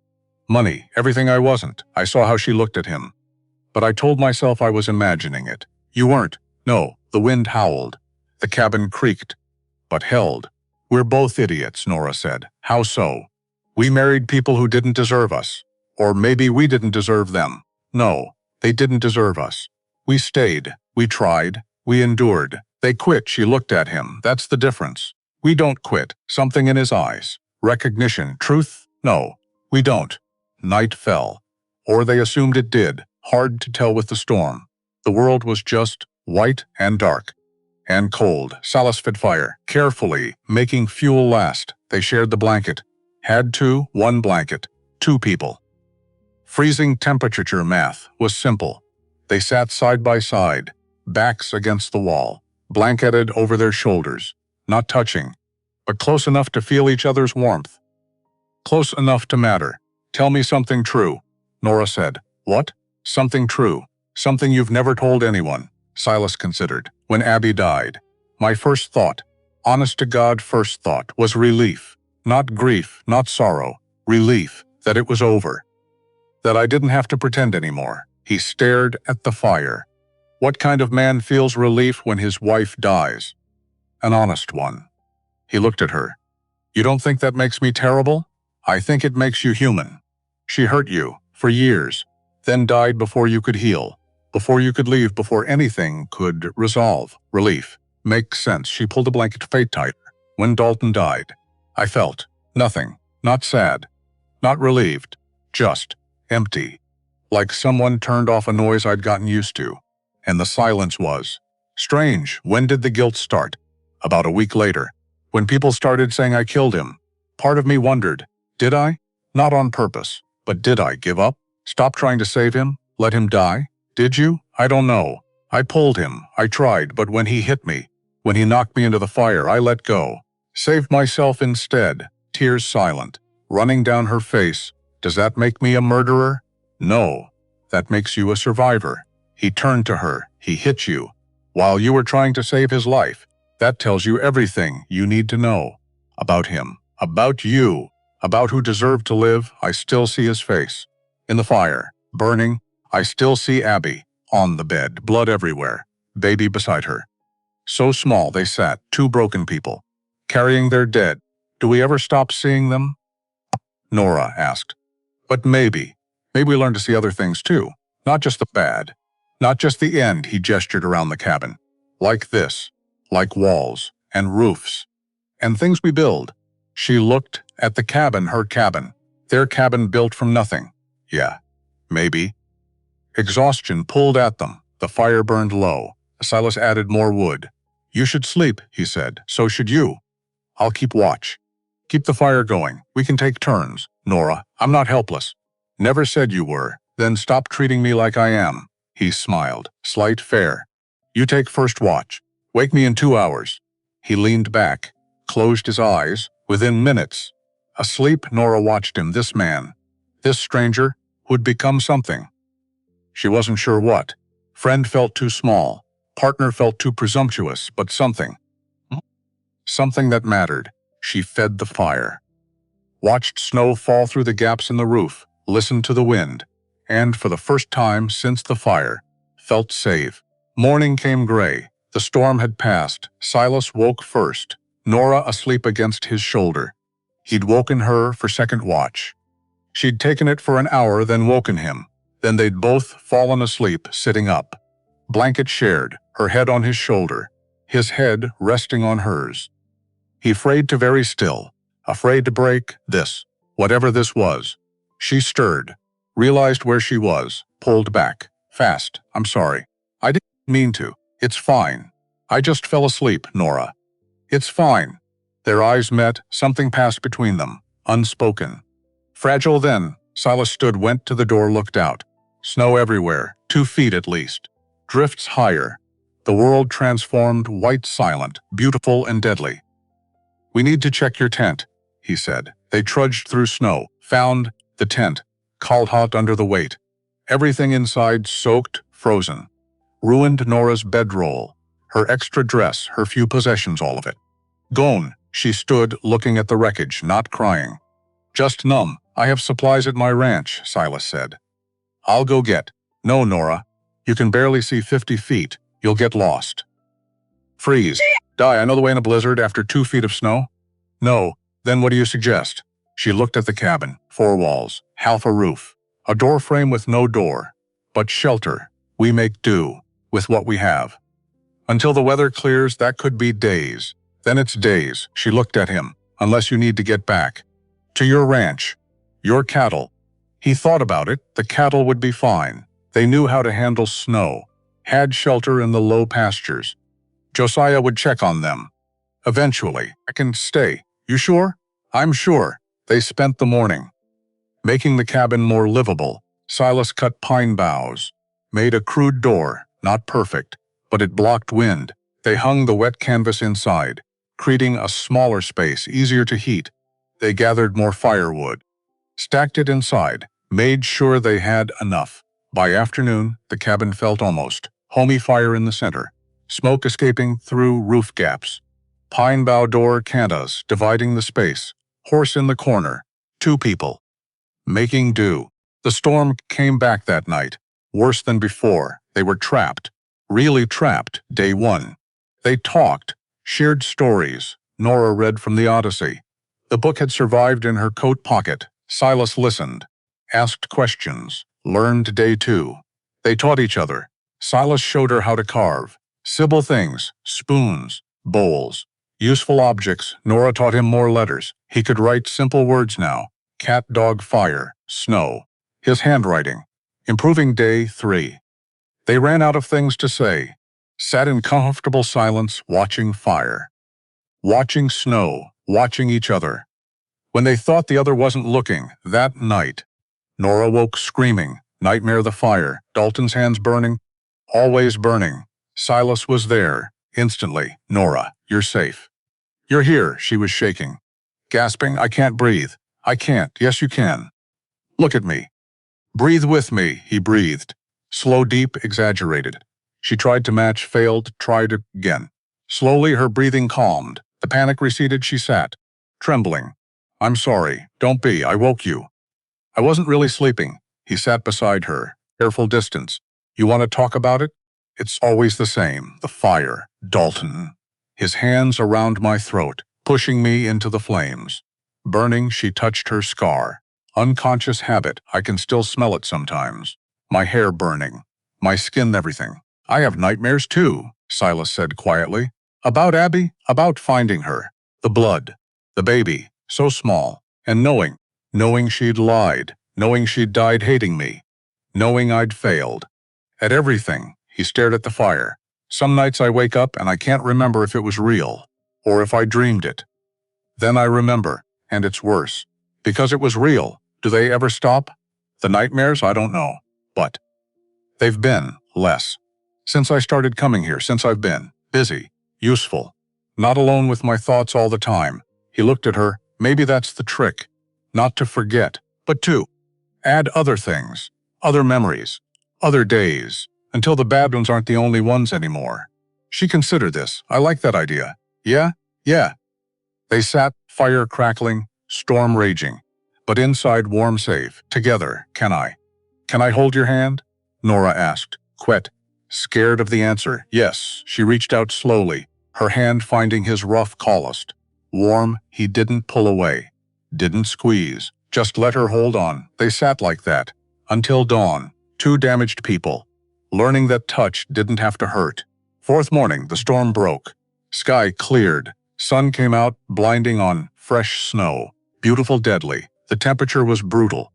Money, everything I wasn't. I saw how she looked at him. But I told myself I was imagining it. You weren't. No, the wind howled. The cabin creaked. But held. We're both idiots, Nora said. How so? We married people who didn't deserve us. Or maybe we didn't deserve them. No, they didn't deserve us. We stayed. We tried. We endured. They quit, she looked at him. That's the difference. We don't quit. Something in his eyes. Recognition. Truth? No, we don't. Night fell. Or they assumed it did. Hard to tell with the storm. The world was just white and dark. And cold. Silas fed fire. Carefully, making fuel last. They shared the blanket. Had to, one blanket. 2 people. Freezing temperature math was simple. They sat side by side, backs against the wall, blanketed over their shoulders, not touching, but close enough to feel each other's warmth. Close enough to matter. Tell me something true, Nora said. What? Something true. Something you've never told anyone, Silas considered. When Abby died, my first thought, honest to God first thought, was relief. Not grief, not sorrow. Relief that it was over. That I didn't have to pretend anymore. He stared at the fire. What kind of man feels relief when his wife dies? An honest one. He looked at her. You don't think that makes me terrible? I think it makes you human. She hurt you, for years, then died before you could heal, before you could leave, before anything could resolve. Relief. Makes sense. She pulled the blanket fate tighter. When Dalton died, I felt nothing. Not sad. Not relieved. Just empty. Like someone turned off a noise I'd gotten used to. And the silence was strange. When did the guilt start? About a week later. When people started saying I killed him. Part of me wondered, did I? Not on purpose. But did I give up? Stop trying to save him? Let him die? Did you? I don't know. I pulled him. I tried, but when he hit me, when he knocked me into the fire, I let go. Saved myself instead. Tears silent. Running down her face. Does that make me a murderer? No. That makes you a survivor. He turned to her. He hit you. While you were trying to save his life. That tells you everything you need to know. About him. About you. About who deserved to live. I still see his face. In the fire. Burning. I still see Abby. On the bed. Blood everywhere. Baby beside her. So small they sat. 2 broken people. Carrying their dead. Do we ever stop seeing them? Nora asked. But maybe. Maybe we learn to see other things too. Not just the bad. Not just the end, he gestured around the cabin. Like this. Like walls. And roofs. And things we build. She looked at the cabin, her cabin. Their cabin built from nothing. Yeah. Maybe. Exhaustion pulled at them. The fire burned low. Silas added more wood. You should sleep, he said. So should you. I'll keep watch. Keep the fire going. We can take turns. Nora, I'm not helpless. Never said you were. Then stop treating me like I am. He smiled. Slight fair. You take first watch. Wake me in 2 hours. He leaned back, closed his eyes. Within minutes. Asleep, Nora watched him. This man. This stranger. Would become something. She wasn't sure what. Friend felt too small. Partner felt too presumptuous, but something. Something that mattered. She fed the fire. watched snow fall through the gaps in the roof, listened to the wind, and for the first time since the fire, felt safe. Morning came gray. The storm had passed. Silas woke first, Nora asleep against his shoulder. He'd woken her for second watch. She'd taken it for an hour, then woken him. Then they'd both fallen asleep, sitting up. Blanket shared, her head on his shoulder, his head resting on hers. He afraid to very still, afraid to break this, whatever this was. She stirred, realized where she was, pulled back. Fast, I'm sorry. I didn't mean to. It's fine. I just fell asleep, Nora. It's fine. Their eyes met, something passed between them, unspoken. Fragile then, Silas stood, went to the door, looked out. Snow everywhere, 2 feet at least. Drifts higher. The world transformed, white, silent, beautiful and deadly. We need to check your tent, he said. They trudged through snow, found the tent, cold hot under the weight. Everything inside soaked, frozen. Ruined Nora's bedroll, her extra dress, her few possessions, all of it. Gone, she stood looking at the wreckage, not crying. Just numb. I have supplies at my ranch, Silas said. I'll go get. No, Nora. You can barely see 50 feet. You'll get lost. Freeze. Die. I know the way in a blizzard after 2 feet of snow. No. Then what do you suggest? She looked at the cabin. 4 walls, half a roof, a door frame with no door. But shelter. We make do with what we have. Until the weather clears, that could be days. Then it's days. She looked at him. Unless you need to get back. To your ranch. Your cattle. He thought about it. The cattle would be fine. They knew how to handle snow. Had shelter in the low pastures. Josiah would check on them. Eventually. I can stay. You sure? I'm sure. They spent the morning making the cabin more livable. Silas cut pine boughs. Made a crude door. Not perfect. But it blocked wind. They hung the wet canvas inside, creating a smaller space, easier to heat. They gathered more firewood. Stacked it inside. Made sure they had enough. By afternoon, the cabin felt almost homey. Fire in the center. Smoke escaping through roof gaps. Pine bough door cantas dividing the space. Horse in the corner. 2 people. Making do. The storm came back that night. Worse than before. They were trapped. Really trapped. Day 1. They talked. Shared stories. Nora read from the Odyssey. The book had survived in her coat pocket. Silas listened. Asked questions. Learned. Day 2. They taught each other. Silas showed her how to carve. Simple things. Spoons. Bowls. Useful objects. Nora taught him more letters. He could write simple words now. Cat, dog, fire, snow. His handwriting. Improving. Day 3. They ran out of things to say. Sat in comfortable silence, watching fire. Watching snow. Watching each other. When they thought the other wasn't looking, that night, Nora woke screaming. Nightmare. The fire. Dalton's hands burning. Always burning. Silas was there. Instantly. Nora, you're safe. You're here. She was shaking. Gasping. I can't breathe. I can't. Yes, you can. Look at me. Breathe with me, he breathed. Slow, deep, exaggerated. She tried to match, failed, tried again. Slowly, her breathing calmed. The panic receded. She sat, trembling. I'm sorry. Don't be. I woke you. I wasn't really sleeping. He sat beside her. Careful distance. You want to talk about it? It's always the same. The fire. Dalton. His hands around my throat, pushing me into the flames. Burning, she touched her scar. Unconscious habit. I can still smell it sometimes. My hair burning. My skin, everything. I have nightmares too, Silas said quietly. About Abby, about finding her. The blood. The baby. So small. And knowing she'd lied. Knowing she'd died hating me. Knowing I'd failed. At everything. He stared at the fire. Some nights I wake up and I can't remember if it was real. Or if I dreamed it. Then I remember. And it's worse. Because it was real. Do they ever stop? The nightmares? I don't know. But they've been less. Since I started coming here, since I've been busy, useful, not alone with my thoughts all the time. He looked at her. Maybe that's the trick. Not to forget, but to add other things, other memories, other days, until the bad ones aren't the only ones anymore. She considered this. I like that idea. Yeah? Yeah. They sat, fire crackling, storm raging. But inside warm safe, together, can I? Can I hold your hand? Nora asked, scared of the answer. Yes, she reached out slowly, her hand finding his rough calloused. Warm, he didn't pull away. Didn't squeeze. Just let her hold on. They sat like that. Until dawn. Two damaged people. Learning that touch didn't have to hurt. Fourth morning, the storm broke. Sky cleared. Sun came out, blinding on fresh snow. Beautiful, deadly. The temperature was brutal.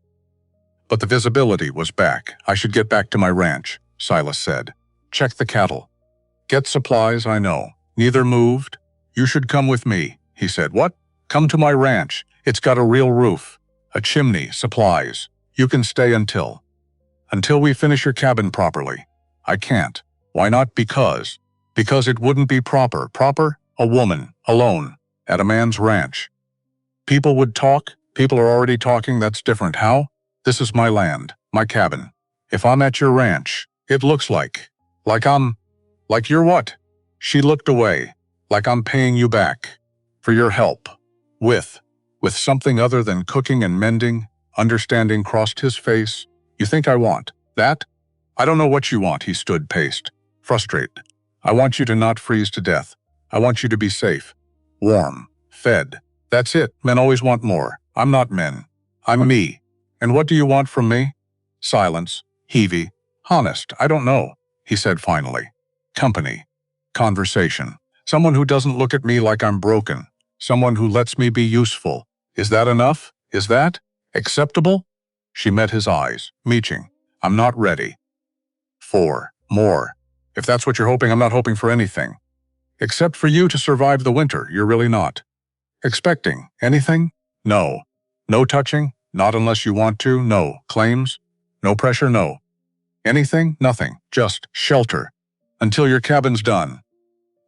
But the visibility was back. I should get back to my ranch, Silas said. Check the cattle. Get supplies, I know. Neither moved. You should come with me, he said. What? Come to my ranch. It's got a real roof. A chimney, supplies. You can stay until we finish your cabin properly. I can't. Why not? Because it wouldn't be proper. Proper? A woman, alone, at a man's ranch. People would talk. People are already talking. That's different. How? This is my land, my cabin. If I'm at your ranch, it looks like you're what? She looked away. Like I'm paying you back. For your help. With something other than cooking and mending. Understanding crossed his face. You think I want that? I don't know what you want, he stood paced. Frustrated. I want you to not freeze to death. I want you to be safe. Warm. Fed. That's it. Men always want more. I'm not men. I'm me. And what do you want from me? Silence. Heavy. Honest, I don't know, he said finally. Company. Conversation. Someone who doesn't look at me like I'm broken. Someone who lets me be useful. Is that enough? Is that acceptable? She met his eyes, meeching. I'm not ready. For more. If that's what you're hoping, I'm not hoping for anything. Except for you to survive the winter, you're really not. Expecting anything? No. No touching? Not unless you want to? No. Claims? No pressure? No. Anything? Nothing. Just shelter. Until your cabin's done.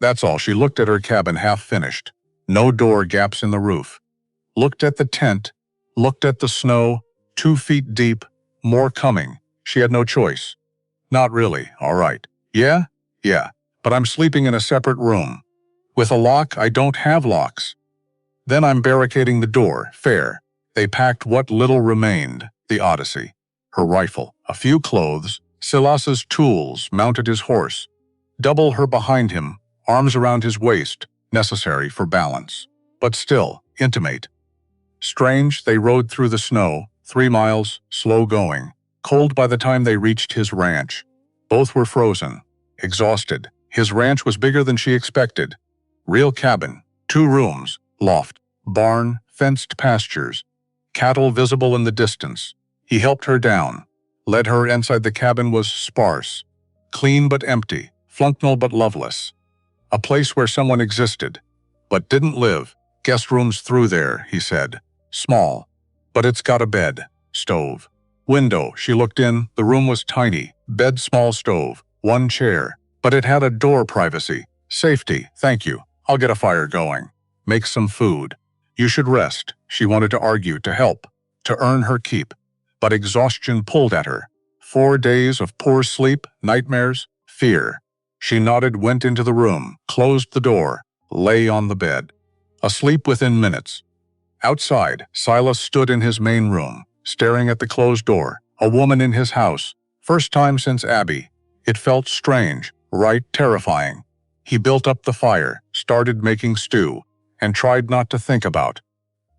That's all. She looked at her cabin half finished. No door gaps in the roof. Looked at the tent. Looked at the snow. 2 feet deep. More coming. She had no choice. Not really. All right. Yeah? Yeah. But I'm sleeping in a separate room. With a lock? I don't have locks. Then I'm barricading the door. Fair. They packed what little remained. The Odyssey. Her rifle. A few clothes. Silas's tools. Mounted his horse. Double her behind him. Arms around his waist. Necessary for balance. But still, intimate. Strange, they rode through the snow. 3 miles, slow going. Cold by the time they reached his ranch. Both were frozen. Exhausted. His ranch was bigger than she expected. Real cabin. 2 rooms. Loft. Barn. Fenced pastures. Cattle visible in the distance. He helped her down. Led her inside. The cabin was sparse. Clean but empty. Functional but loveless. A place where someone existed. But didn't live. Guest rooms through there, he said. Small. But it's got a bed. Stove. Window. She looked in. The room was tiny. Bed, small stove. 1 chair. But it had a door. Privacy. Safety. Thank you. I'll get a fire going. Make some food. You should rest. She wanted to argue, to help, to earn her keep. But exhaustion pulled at her. 4 days of poor sleep, nightmares, fear. She nodded, went into the room, closed the door, lay on the bed. Asleep within minutes. Outside, Silas stood in his main room, staring at the closed door. A woman in his house. First time since Abby. It felt strange, right, terrifying. He built up the fire, started making stew, and tried not to think about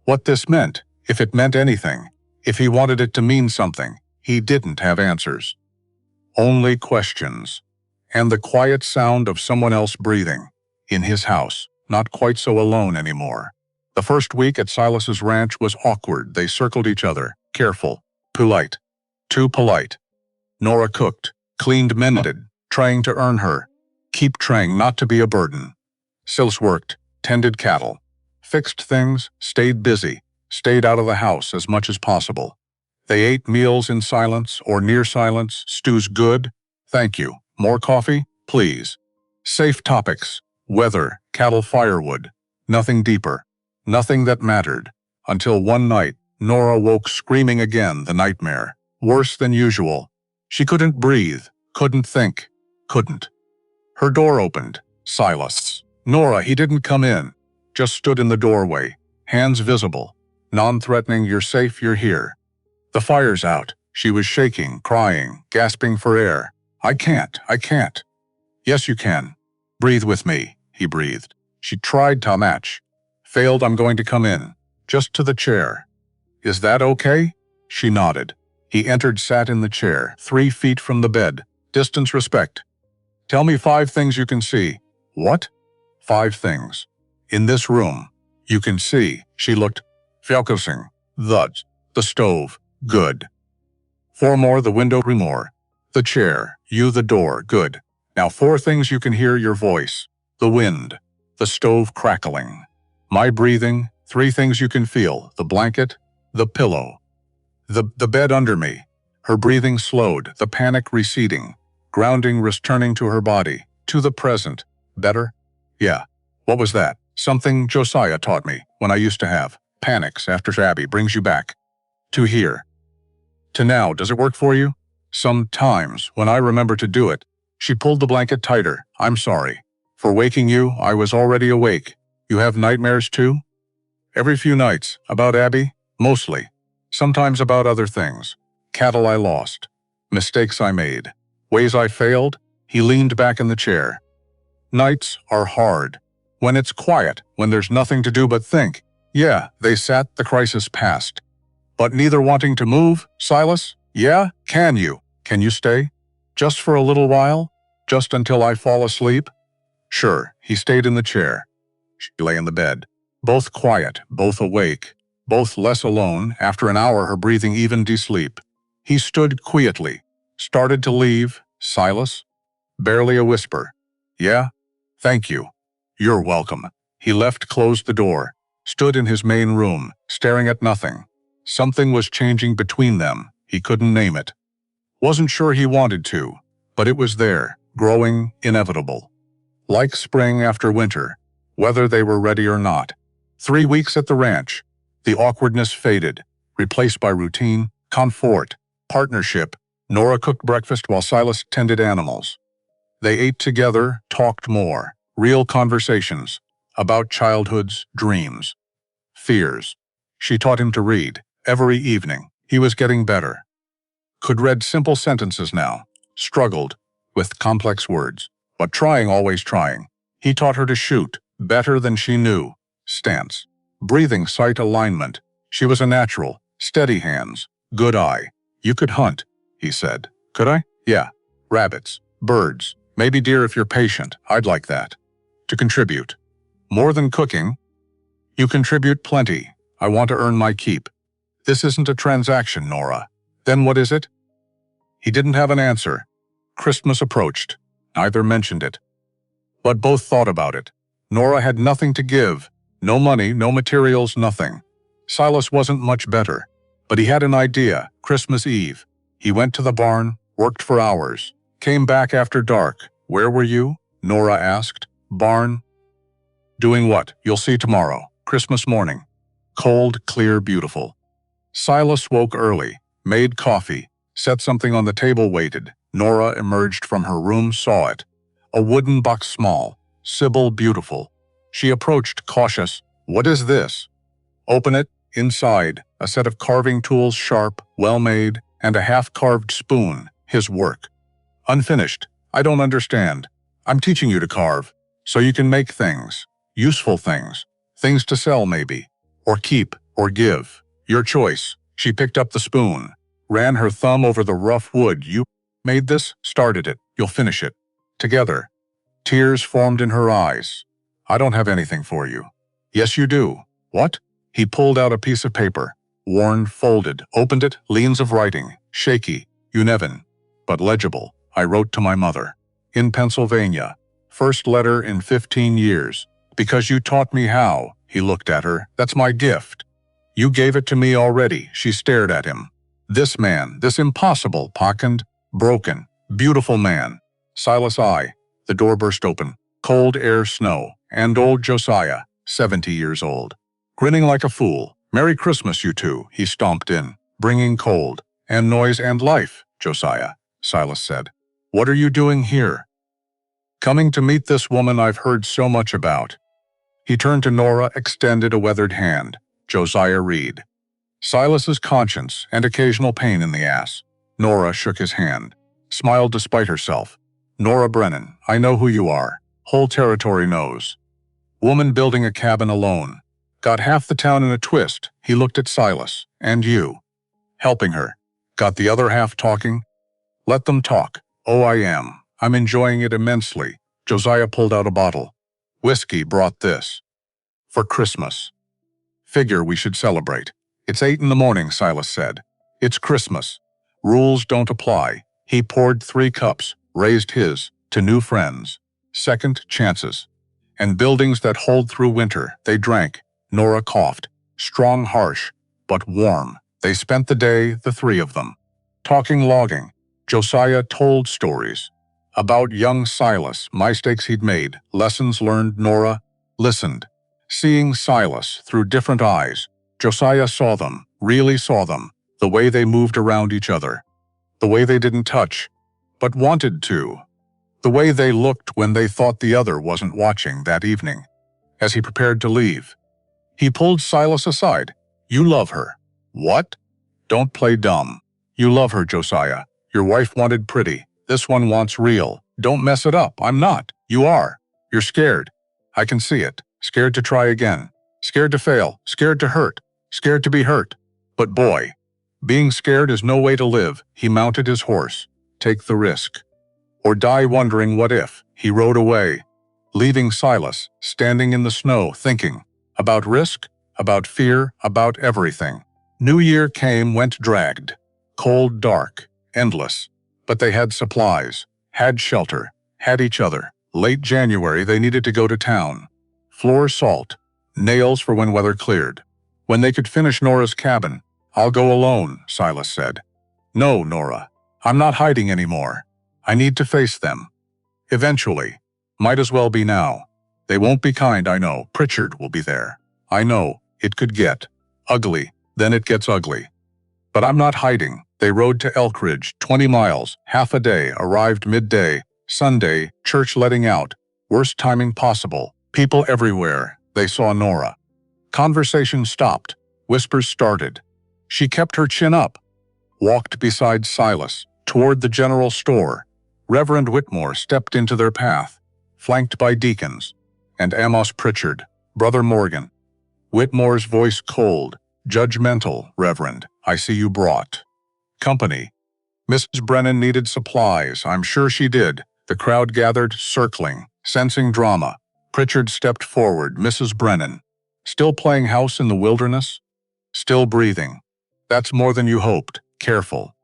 what this meant, if it meant anything, if he wanted it to mean something. He didn't have answers. Only questions. And the quiet sound of someone else breathing. In his house, not quite so alone anymore. The first week at Silas's ranch was awkward. They circled each other, careful, polite, too polite. Nora cooked, cleaned, mended, trying to earn her. Keep trying not to be a burden. Silas worked, tended cattle, fixed things, stayed busy, stayed out of the house as much as possible. They ate meals in silence or near silence. Stews good? Thank you. More coffee? Please. Safe topics. Weather, cattle, firewood. Nothing deeper. Nothing that mattered. Until one night, Nora woke screaming again. The nightmare. Worse than usual. She couldn't breathe, couldn't think, couldn't. Her door opened. Silas. Nora, he didn't come in. Just stood in the doorway. Hands visible. Non-threatening, you're safe, you're here. The fire's out. She was shaking, crying, gasping for air. I can't. Yes, you can. Breathe with me, he breathed. She tried to match. Failed. I'm going to come in. Just to the chair. Is that okay? She nodded. He entered, sat in the chair, 3 feet from the bed. Distance, respect. Tell me 5 things you can see. What? 5 things. In this room. You can see. She looked. Focusing. Thuds. The stove. Good. 4 more. The window. 3 more. The chair. You. The door. Good. Now 4 things you can hear. Your voice. The wind. The stove crackling. My breathing. 3 things you can feel. The blanket. The pillow. The bed under me. Her breathing slowed. The panic receding. Grounding, returning to her body. To the present. Better? Yeah. What was that? Something Josiah taught me when I used to have panics after Abby brings you back. To here. To now. Does it work for you? Sometimes, when I remember to do it. She pulled the blanket tighter. I'm sorry. For waking you, I was already awake. You have nightmares too? Every few nights. About Abby? Mostly. Sometimes about other things. Cattle I lost. Mistakes I made. Ways I failed. He leaned back in the chair. Nights are hard. When it's quiet, when there's nothing to do but think. Yeah, they sat, the crisis passed. But neither wanting to move, Silas? Yeah, can you? Can you stay? Just for a little while? Just until I fall asleep? Sure, he stayed in the chair. She lay in the bed. Both quiet, both awake, both less alone. After an hour, her breathing evened to sleep. He stood quietly. Started to leave. Silas? Barely a whisper. Yeah? Thank you. You're welcome. He left, closed the door, stood in his main room, staring at nothing. Something was changing between them. He couldn't name it. Wasn't sure he wanted to, but it was there, growing, inevitable. Like spring after winter, whether they were ready or not. 3 weeks at the ranch. The awkwardness faded, replaced by routine, comfort, partnership. Nora cooked breakfast while Silas tended animals. They ate together, talked more. Real conversations. About childhood's dreams. Fears. She taught him to read. Every evening. He was getting better. Could read simple sentences now. Struggled with complex words. But trying, always trying. He taught her to shoot. Better than she knew. Stance. Breathing, sight alignment. She was a natural. Steady hands. Good eye. You could hunt, he said. Could I? Yeah. Rabbits. Birds. Maybe deer if you're patient. I'd like that. To contribute. More than cooking. You contribute plenty. I want to earn my keep. This isn't a transaction, Nora. Then what is it? He didn't have an answer. Christmas approached. Neither mentioned it. But both thought about it. Nora had nothing to give. No money, no materials, nothing. Silas wasn't much better. But he had an idea. Christmas Eve. He went to the barn, worked for hours. Came back after dark. Where were you? Nora asked. Barn. Doing what? You'll see tomorrow. Christmas morning. Cold, clear, beautiful. Silas woke early, made coffee, set something on the table, waited. Nora emerged from her room, saw it. A wooden box, small. Sybil, beautiful. She approached, cautious. What is this? Open it. Inside, a set of carving tools, sharp, well-made, and a half-carved spoon, his work. Unfinished. I don't understand. I'm teaching you to carve, so you can make things. Useful things. Things to sell, maybe. Or keep, or give. Your choice. She picked up the spoon, ran her thumb over the rough wood. You made this, started it, you'll finish it. Together. Tears formed in her eyes. I don't have anything for you. Yes, you do. What? He pulled out a piece of paper. Worn, folded, opened it, leans of writing, shaky, uneven, but legible. I wrote to my mother. In Pennsylvania. First letter in 15 years. Because you taught me how. He looked at her. That's my gift. You gave it to me already. She stared at him. This man, this impossible, pocked, broken, beautiful man. Silas, I. The door burst open. Cold air, snow. And old Josiah, 70 years old. Grinning like a fool. Merry Christmas, you two. He stomped in, bringing cold, and noise and life, Josiah, Silas said. What are you doing here? Coming to meet this woman I've heard so much about. He turned to Nora, extended a weathered hand. Josiah Reed. Silas's conscience and occasional pain in the ass. Nora shook his hand, smiled despite herself. Nora Brennan, I know who you are. Whole territory knows. Woman building a cabin alone. Got half the town in a twist. He looked at Silas. And you. Helping her. Got the other half talking? Let them talk. Oh, I am. I'm enjoying it immensely. Josiah pulled out a bottle. Whiskey brought this. For Christmas. Figure we should celebrate. It's 8 in the morning, Silas said. It's Christmas. Rules don't apply. He poured 3 cups, raised his, to new friends. Second chances. And buildings that hold through winter, they drank. Nora coughed. Strong, harsh, but warm. They spent the day, the 3 of them. Talking logging. Josiah told stories. About young Silas, mistakes he'd made, lessons learned. Nora listened. Seeing Silas through different eyes, Josiah saw them, really saw them, the way they moved around each other. The way they didn't touch, but wanted to. The way they looked when they thought the other wasn't watching that evening. As he prepared to leave, he pulled Silas aside. You love her. What? Don't play dumb. You love her, Josiah. Your wife wanted pretty. This one wants real. Don't mess it up. I'm not. You are. You're scared. I can see it. Scared to try again. Scared to fail. Scared to hurt. Scared to be hurt. But boy, being scared is no way to live. He mounted his horse. Take the risk. Or die wondering what if. He rode away, leaving Silas standing in the snow thinking about risk, about fear, about everything. New Year came, went, dragged. Cold, dark, endless. But they had supplies, had shelter, had each other. Late January, they needed to go to town. Floor salt, nails for when weather cleared. When they could finish Nora's cabin, I'll go alone, Silas said. No, Nora. I'm not hiding anymore. I need to face them. Eventually. Might as well be now. They won't be kind, I know. Pritchard will be there. I know. It could get ugly. Then it gets ugly. But I'm not hiding. They rode to Elkridge, 20 miles, half a day, arrived midday. Sunday, church letting out. Worst timing possible. People everywhere. They saw Nora. Conversation stopped. Whispers started. She kept her chin up. Walked beside Silas, toward the general store. Reverend Whitmore stepped into their path, flanked by deacons, and Amos Pritchard, Brother Morgan. Whitmore's voice cold, judgmental. Reverend, I see you brought company. Mrs. Brennan needed supplies. I'm sure she did. The crowd gathered, circling, sensing drama. Pritchard stepped forward. Mrs. Brennan, still playing house in the wilderness? Still breathing. That's more than you hoped. Careful.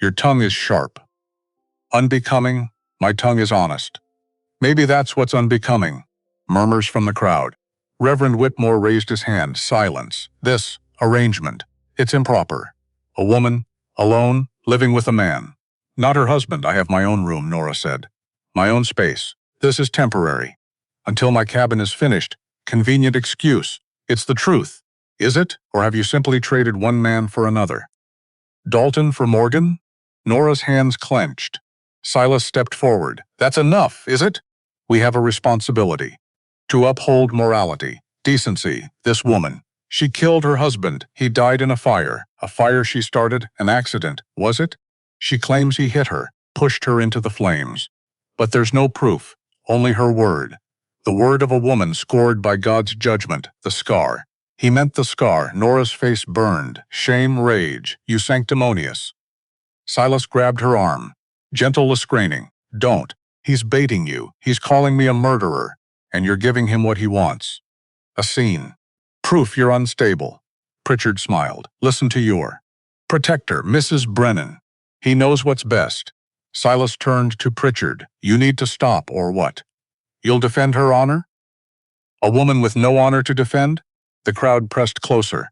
Your tongue is sharp. Unbecoming? My tongue is honest. Maybe that's what's unbecoming. Murmurs from the crowd. Reverend Whitmore raised his hand. Silence. This arrangement. It's improper. A woman, alone, living with a man. Not her husband. I have my own room, Nora said. My own space. This is temporary. Until my cabin is finished. Convenient excuse. It's the truth. Is it? Or have you simply traded one man for another? Dalton for Morgan? Nora's hands clenched. Silas stepped forward. That's enough, is it? We have a responsibility. To uphold morality, decency. This woman. She killed her husband. He died in a fire. A fire she started, an accident, was it? She claims he hit her, pushed her into the flames. But there's no proof, only her word. The word of a woman scored by God's judgment, the scar. He meant the scar. Nora's face burned. Shame, rage. You sanctimonious. Silas grabbed her arm. Gentle Lescraining. Don't. He's baiting you. He's calling me a murderer. And you're giving him what he wants. A scene. Proof you're unstable. Pritchard smiled. Listen to your protector, Mrs. Brennan. He knows what's best. Silas turned to Pritchard. You need to stop, or what? You'll defend her honor? A woman with no honor to defend? The crowd pressed closer.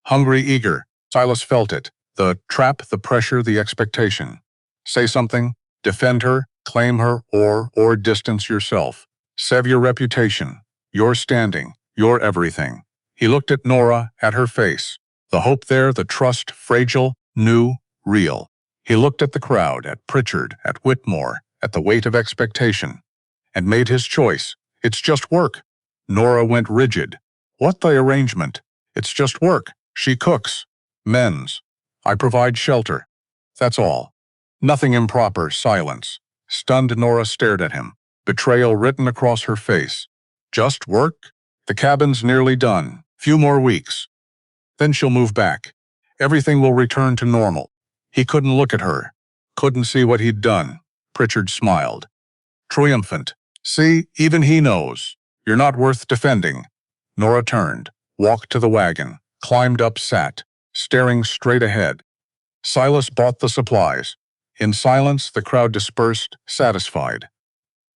Hungry, eager. Silas felt it. The trap, the pressure, the expectation. Say something. Defend her, claim her, or distance yourself. Save your reputation. Your standing. Your everything. He looked at Nora, at her face. The hope there, the trust, fragile, new, real. He looked at the crowd, at Pritchard, at Whitmore, at the weight of expectation, and made his choice. It's just work. Nora went rigid. What the arrangement? It's just work. She cooks. Mends. I provide shelter. That's all. Nothing improper. Silence. Stunned, Nora stared at him, betrayal written across her face. Just work? The cabin's nearly done. Few more weeks. Then she'll move back. Everything will return to normal. He couldn't look at her. Couldn't see what he'd done. Pritchard smiled. Triumphant. See, even he knows. You're not worth defending. Nora turned, walked to the wagon, climbed up, sat, staring straight ahead. Silas bought the supplies. In silence, the crowd dispersed, satisfied.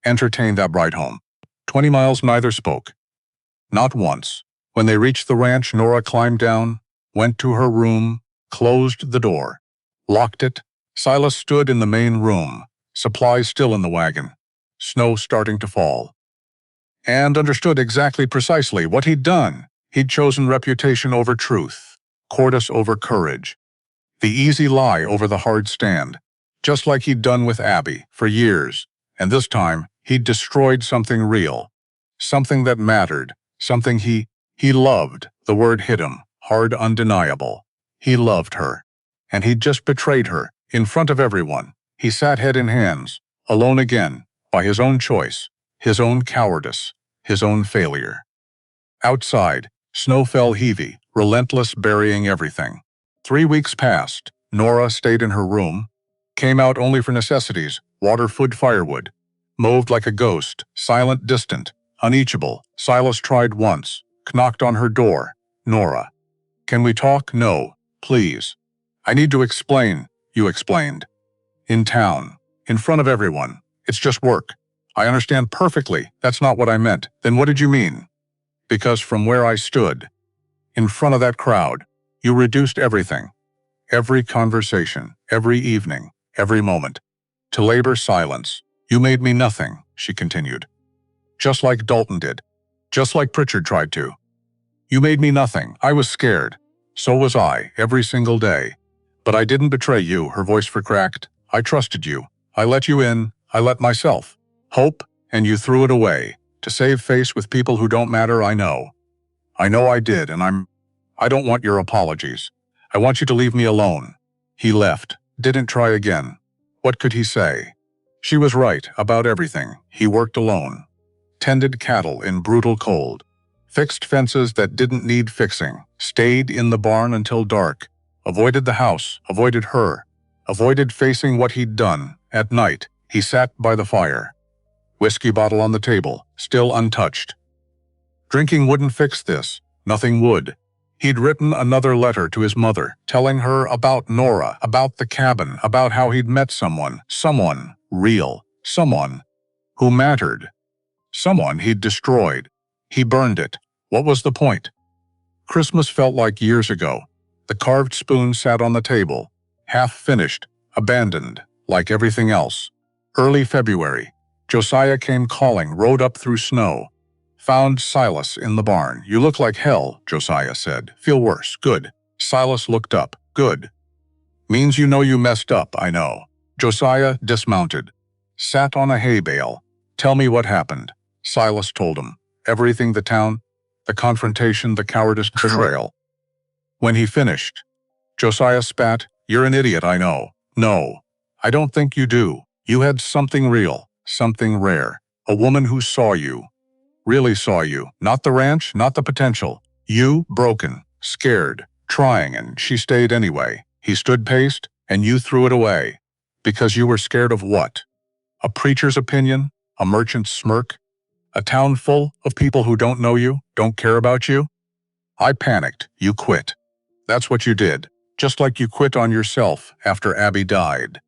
Entertained that ride home. 20 miles, neither spoke. Not once. When they reached the ranch, Nora climbed down, went to her room, closed the door, locked it. Silas stood in the main room, supplies still in the wagon, snow starting to fall. And understood precisely what he'd done. He'd chosen reputation over truth, cowardice over courage, the easy lie over the hard stand, just like he'd done with Abby for years. And this time, he'd destroyed something real, something that mattered, something he loved. The word hit him, hard, undeniable. He loved her. And he'd just betrayed her, in front of everyone. He sat head in hands, alone again, by his own choice, his own cowardice, his own failure. Outside, snow fell heavy, relentless, burying everything. 3 weeks passed. Nora stayed in her room, came out only for necessities, water, food, firewood. Moved like a ghost, silent, distant, unreachable. Silas tried once, knocked on her door. Nora. Can we talk? No, please. I need to explain, you explained. In town, in front of everyone. It's just work. I understand perfectly. That's not what I meant. Then what did you mean? Because from where I stood, in front of that crowd, you reduced everything. Every conversation, every evening, every moment. To labor silence. You made me nothing, she continued. Just like Dalton did. Just like Pritchard tried to. You made me nothing. I was scared. So was I, every single day. But I didn't betray you, her voice cracked. I trusted you. I let you in. I let myself. Hope, and you threw it away. To save face with people who don't matter, I know. I know I did, and I don't want your apologies. I want you to leave me alone. He left. Didn't try again. What could he say? She was right about everything. He worked alone. Tended cattle in brutal cold. Fixed fences that didn't need fixing. Stayed in the barn until dark. Avoided the house. Avoided her. Avoided facing what he'd done. At night, he sat by the fire. Whiskey bottle on the table, still untouched. Drinking wouldn't fix this. Nothing would. He'd written another letter to his mother, telling her about Nora, about the cabin, about how he'd met someone real, someone who mattered, someone he'd destroyed. He burned it. What was the point? Christmas felt like years ago. The carved spoon sat on the table, half finished, abandoned, like everything else. Early February, Josiah came calling, rode up through snow. Found Silas in the barn. You look like hell, Josiah said. Feel worse. Good. Silas looked up. Good. Means you know you messed up, I know. Josiah dismounted. Sat on a hay bale. Tell me what happened. Silas told him. Everything, the town, the confrontation, the cowardice, betrayal. When he finished, Josiah spat. You're an idiot, I know. No, I don't think you do. You had something real, something rare. A woman who saw you. Really saw you. Not the ranch, not the potential. You, broken, scared, trying, and she stayed anyway. He stood paced, and you threw it away. Because you were scared of what? A preacher's opinion? A merchant's smirk? A town full of people who don't know you, don't care about you? I panicked. You quit. That's what you did. Just like you quit on yourself after Abby died.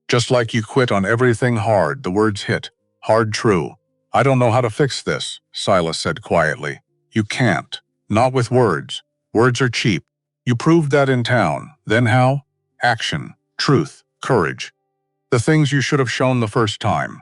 Just like you quit on everything hard. The words hit. Hard, true. I don't know how to fix this, Silas said quietly. You can't. Not with words. Words are cheap. You proved that in town. Then how? Action, truth, courage. The things you should have shown the first time.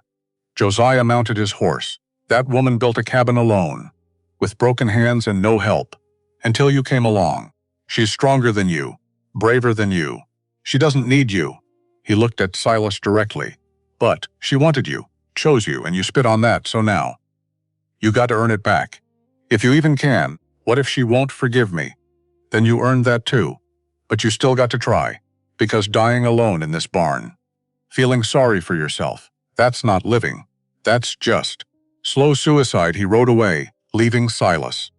Josiah mounted his horse. That woman built a cabin alone, with broken hands and no help, until you came along. She's stronger than you, braver than you. She doesn't need you. He looked at Silas directly. But she wanted you. Chose you, and you spit on that, so now. You got to earn it back. If you even can. What if she won't forgive me? Then you earned that too. But you still got to try, because dying alone in this barn, feeling sorry for yourself, that's not living. That's just slow suicide. He rode away, leaving Silas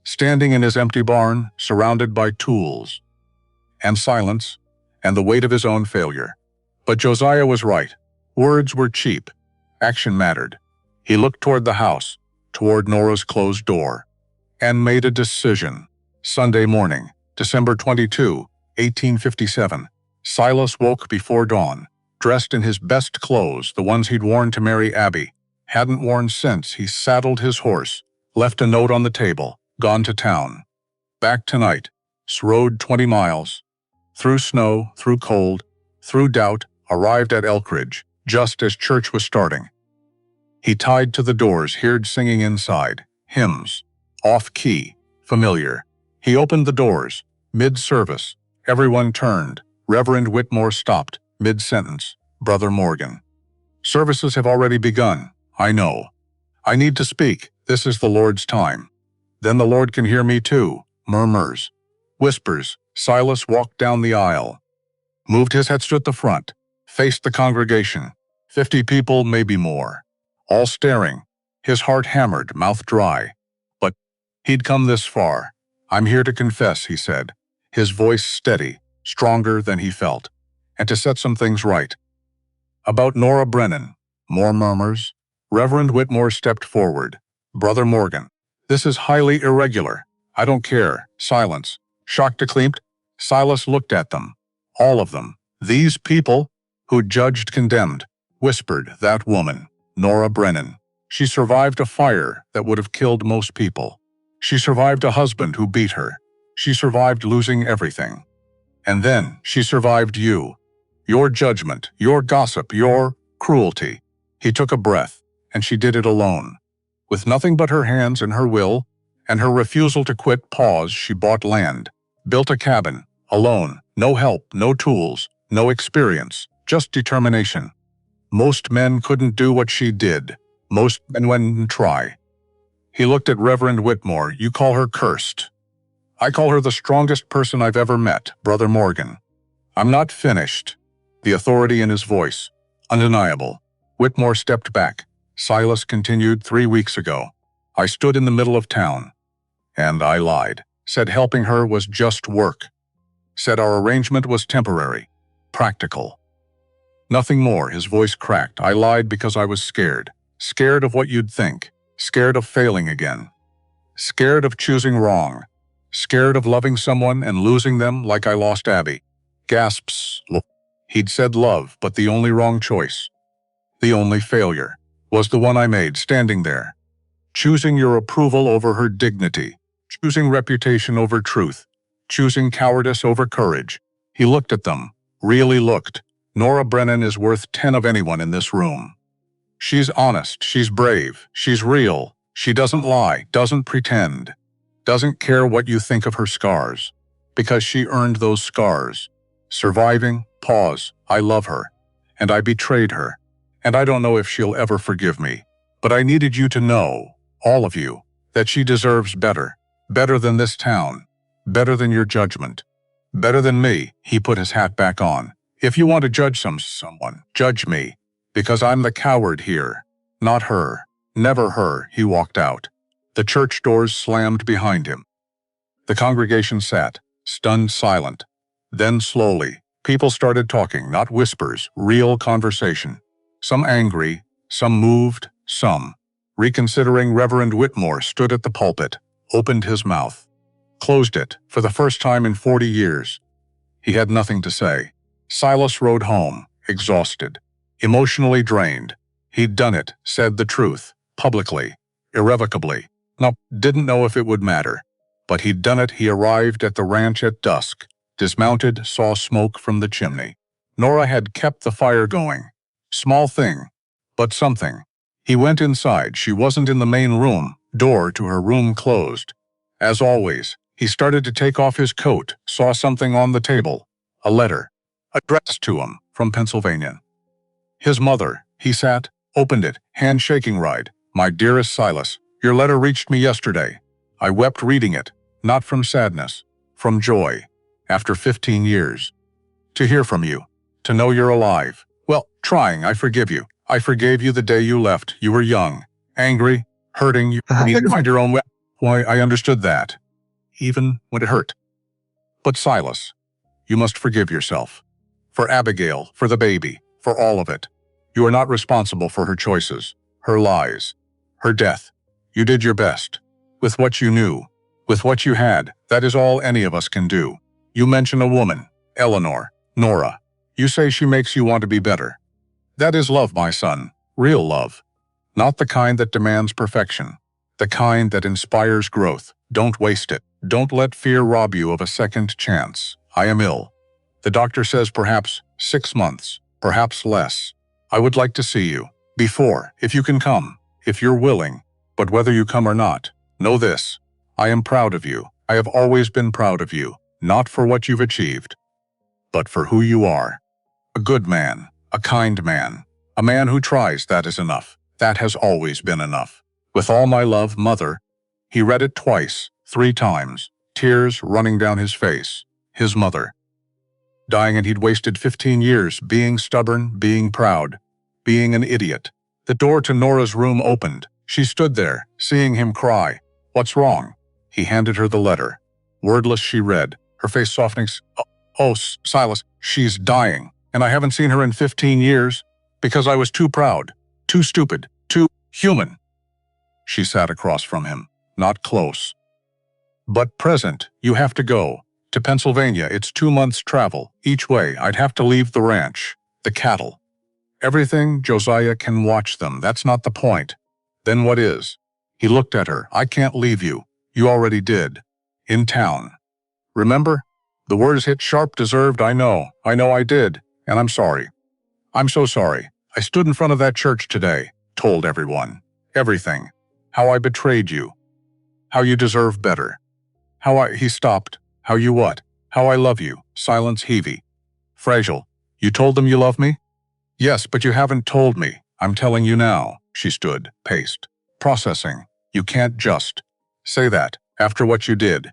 standing in his empty barn, surrounded by tools and silence and the weight of his own failure. But Josiah was right. Words were cheap. Action mattered. He looked toward the house, toward Nora's closed door, and made a decision. Sunday morning, December 22, 1857. Silas woke before dawn, dressed in his best clothes, the ones he'd worn to marry Abby. Hadn't worn since he saddled his horse, left a note on the table, gone to town. Back tonight. Rode 20 miles. Through snow, through cold, through doubt, arrived at Elkridge, just as church was starting. He tied to the doors, heard singing inside, hymns, off-key, familiar. He opened the doors, mid-service. Everyone turned. Reverend Whitmore stopped, mid-sentence. Brother Morgan. Services have already begun, I know. I need to speak, this is the Lord's time. Then the Lord can hear me too, murmurs. Whispers. Silas walked down the aisle, moved his head, stood at the front, faced the congregation. 50 people, maybe more, all staring, his heart hammered, mouth dry. But he'd come this far. I'm here to confess, he said, his voice steady, stronger than he felt, and to set some things right. About Nora Brennan. More murmurs. Reverend Whitmore stepped forward. Brother Morgan. This is highly irregular. I don't care. Silence. Shocked acclaimed. Silas looked at them. All of them. These people, who judged, condemned, whispered, that woman, Nora Brennan. She survived a fire that would have killed most people. She survived a husband who beat her. She survived losing everything. And then she survived you. Your judgment, your gossip, your cruelty. He took a breath, and she did it alone. With nothing but her hands and her will, and her refusal to quit. Pause. She bought land, built a cabin, alone, no help, no tools, no experience, just determination. Most men couldn't do what she did. Most men wouldn't try. He looked at Reverend Whitmore. You call her cursed. I call her the strongest person I've ever met, Brother Morgan. I'm not finished. The authority in his voice, undeniable. Whitmore stepped back. Silas continued. 3 weeks ago, I stood in the middle of town. And I lied. Said helping her was just work. Said our arrangement was temporary, practical. Nothing more. His voice cracked. I lied because I was scared. Scared of what you'd think. Scared of failing again. Scared of choosing wrong. Scared of loving someone and losing them like I lost Abby. Gasps. He'd said love, but the only wrong choice, the only failure, was the one I made, standing there. Choosing your approval over her dignity. Choosing reputation over truth. Choosing cowardice over courage. He looked at them. Really looked. Nora Brennan is worth 10 of anyone in this room. She's honest. She's brave. She's real. She doesn't lie. Doesn't pretend. Doesn't care what you think of her scars. Because she earned those scars. Surviving. Pause. I love her. And I betrayed her. And I don't know if she'll ever forgive me. But I needed you to know, all of you, that she deserves better. Better than this town. Better than your judgment. Better than me. He put his hat back on. If you want to judge someone, judge me. Because I'm the coward here. Not her. Never her. He walked out. The church doors slammed behind him. The congregation sat, stunned, silent. Then slowly, people started talking, not whispers, real conversation. Some angry, some moved, some reconsidering. Reverend Whitmore stood at the pulpit, opened his mouth, closed it for the first time in 40 years. He had nothing to say. Silas rode home, exhausted, emotionally drained. He'd done it, said the truth, publicly, irrevocably. No, didn't know if it would matter. But he'd done it. He arrived at the ranch at dusk, dismounted, saw smoke from the chimney. Nora had kept the fire going. Small thing, but something. He went inside. She wasn't in the main room. Door to her room closed. As always, he started to take off his coat, saw something on the table. A letter, addressed to him, from Pennsylvania. His mother. He sat, opened it, hand shaking. Right. My dearest Silas, your letter reached me yesterday. I wept reading it, not from sadness, from joy. After 15 years. To hear from you. To know you're alive. Well, trying, I forgive you. I forgave you the day you left. You were young, angry, hurting. You needed to find your own way. Why, I understood that. Even when it hurt. But Silas, you must forgive yourself. For Abigail, for the baby, for all of it. You are not responsible for her choices, her lies, her death. You did your best. With what you knew, with what you had, that is all any of us can do. You mention a woman, Eleanor, Nora. You say she makes you want to be better. That is love, my son, real love. Not the kind that demands perfection. The kind that inspires growth. Don't waste it. Don't let fear rob you of a second chance. I am ill. The doctor says perhaps 6 months, perhaps less. I would like to see you. Before, if you can come, if you're willing. But whether you come or not, know this. I am proud of you. I have always been proud of you. Not for what you've achieved, but for who you are. A good man, a kind man, a man who tries, that is enough. That has always been enough. With all my love, Mother. He read it twice, 3 times, tears running down his face. His mother. Dying, and he'd wasted 15 years being stubborn, being proud, being an idiot. The door to Nora's room opened. She stood there, seeing him cry. What's wrong? He handed her the letter. Wordless, she read, her face softening. Oh, Silas, she's dying, and I haven't seen her in 15 years because I was too proud, too stupid, too human. She sat across from him, not close. But present, you have to go. To Pennsylvania, it's 2 months' travel. Each way, I'd have to leave the ranch, the cattle. Everything, Josiah can watch them, that's not the point. Then what is? He looked at her. I can't leave you. You already did. In town. Remember? The words hit sharp. Deserved, I know I did, and I'm sorry. I'm so sorry. I stood in front of that church today, told everyone. Everything. How I betrayed you. How you deserve better. He stopped. How you what? How I love you. Silence heavy. Fragile. You told them you love me? Yes, but you haven't told me. I'm telling you now. She stood, paced. Processing. You can't just say that after what you did.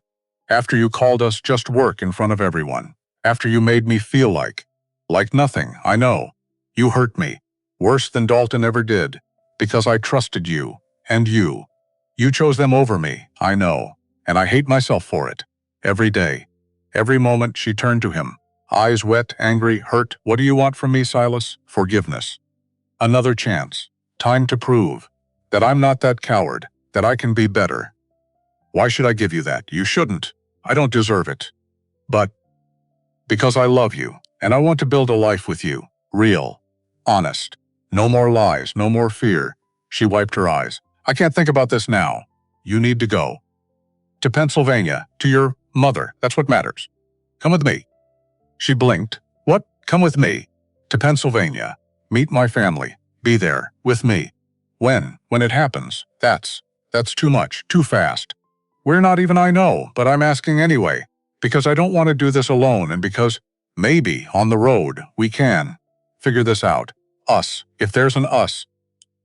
After you called us just work in front of everyone. After you made me feel like nothing, I know. You hurt me. Worse than Dalton ever did. Because I trusted you. And you. You chose them over me, I know. And I hate myself for it. Every day. Every moment. She turned to him. Eyes wet, angry, hurt. What do you want from me, Silas? Forgiveness. Another chance. Time to prove that I'm not that coward, that I can be better. Why should I give you that? You shouldn't. I don't deserve it. But because I love you, and I want to build a life with you. Real. Honest. No more lies, no more fear. She wiped her eyes. I can't think about this now. You need to go. To Pennsylvania, to your mother. That's what matters. Come with me. She blinked. What? Come with me. To Pennsylvania. Meet my family. Be there, with me. When it happens. That's too much, too fast. We're not even, I know, but I'm asking anyway. Because I don't want to do this alone, and because maybe on the road we can figure this out. Us, if there's an us.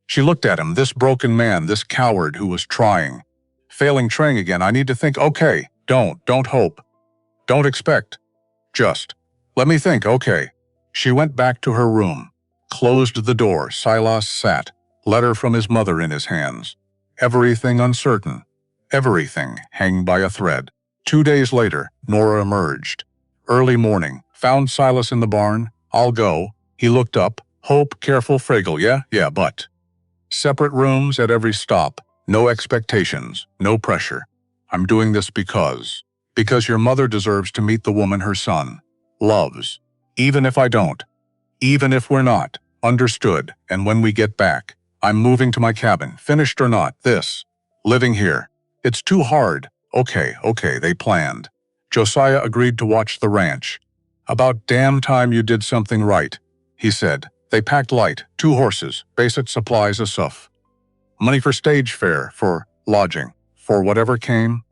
She looked at him, this broken man, this coward who was trying. Trying again. I need to think, okay, don't hope. Don't expect. Just, let me think, okay. She went back to her room, closed the door. Silas sat, letter from his mother in his hands. Everything uncertain. Everything hanging by a thread. 2 days later, Nora emerged. Early morning, found Silas in the barn. I'll go. He looked up. Hope, careful, fragile, yeah, but. Separate rooms at every stop. No expectations, no pressure. I'm doing this because your mother deserves to meet the woman her son loves. Even if I don't. Even if we're not. Understood. And when we get back, I'm moving to my cabin, finished or not, living here. It's too hard. Okay, they planned. Josiah agreed to watch the ranch. About damn time you did something right, he said. They packed light, 2 horses, basic supplies, a suff. Money for stage fare, for lodging, for whatever came.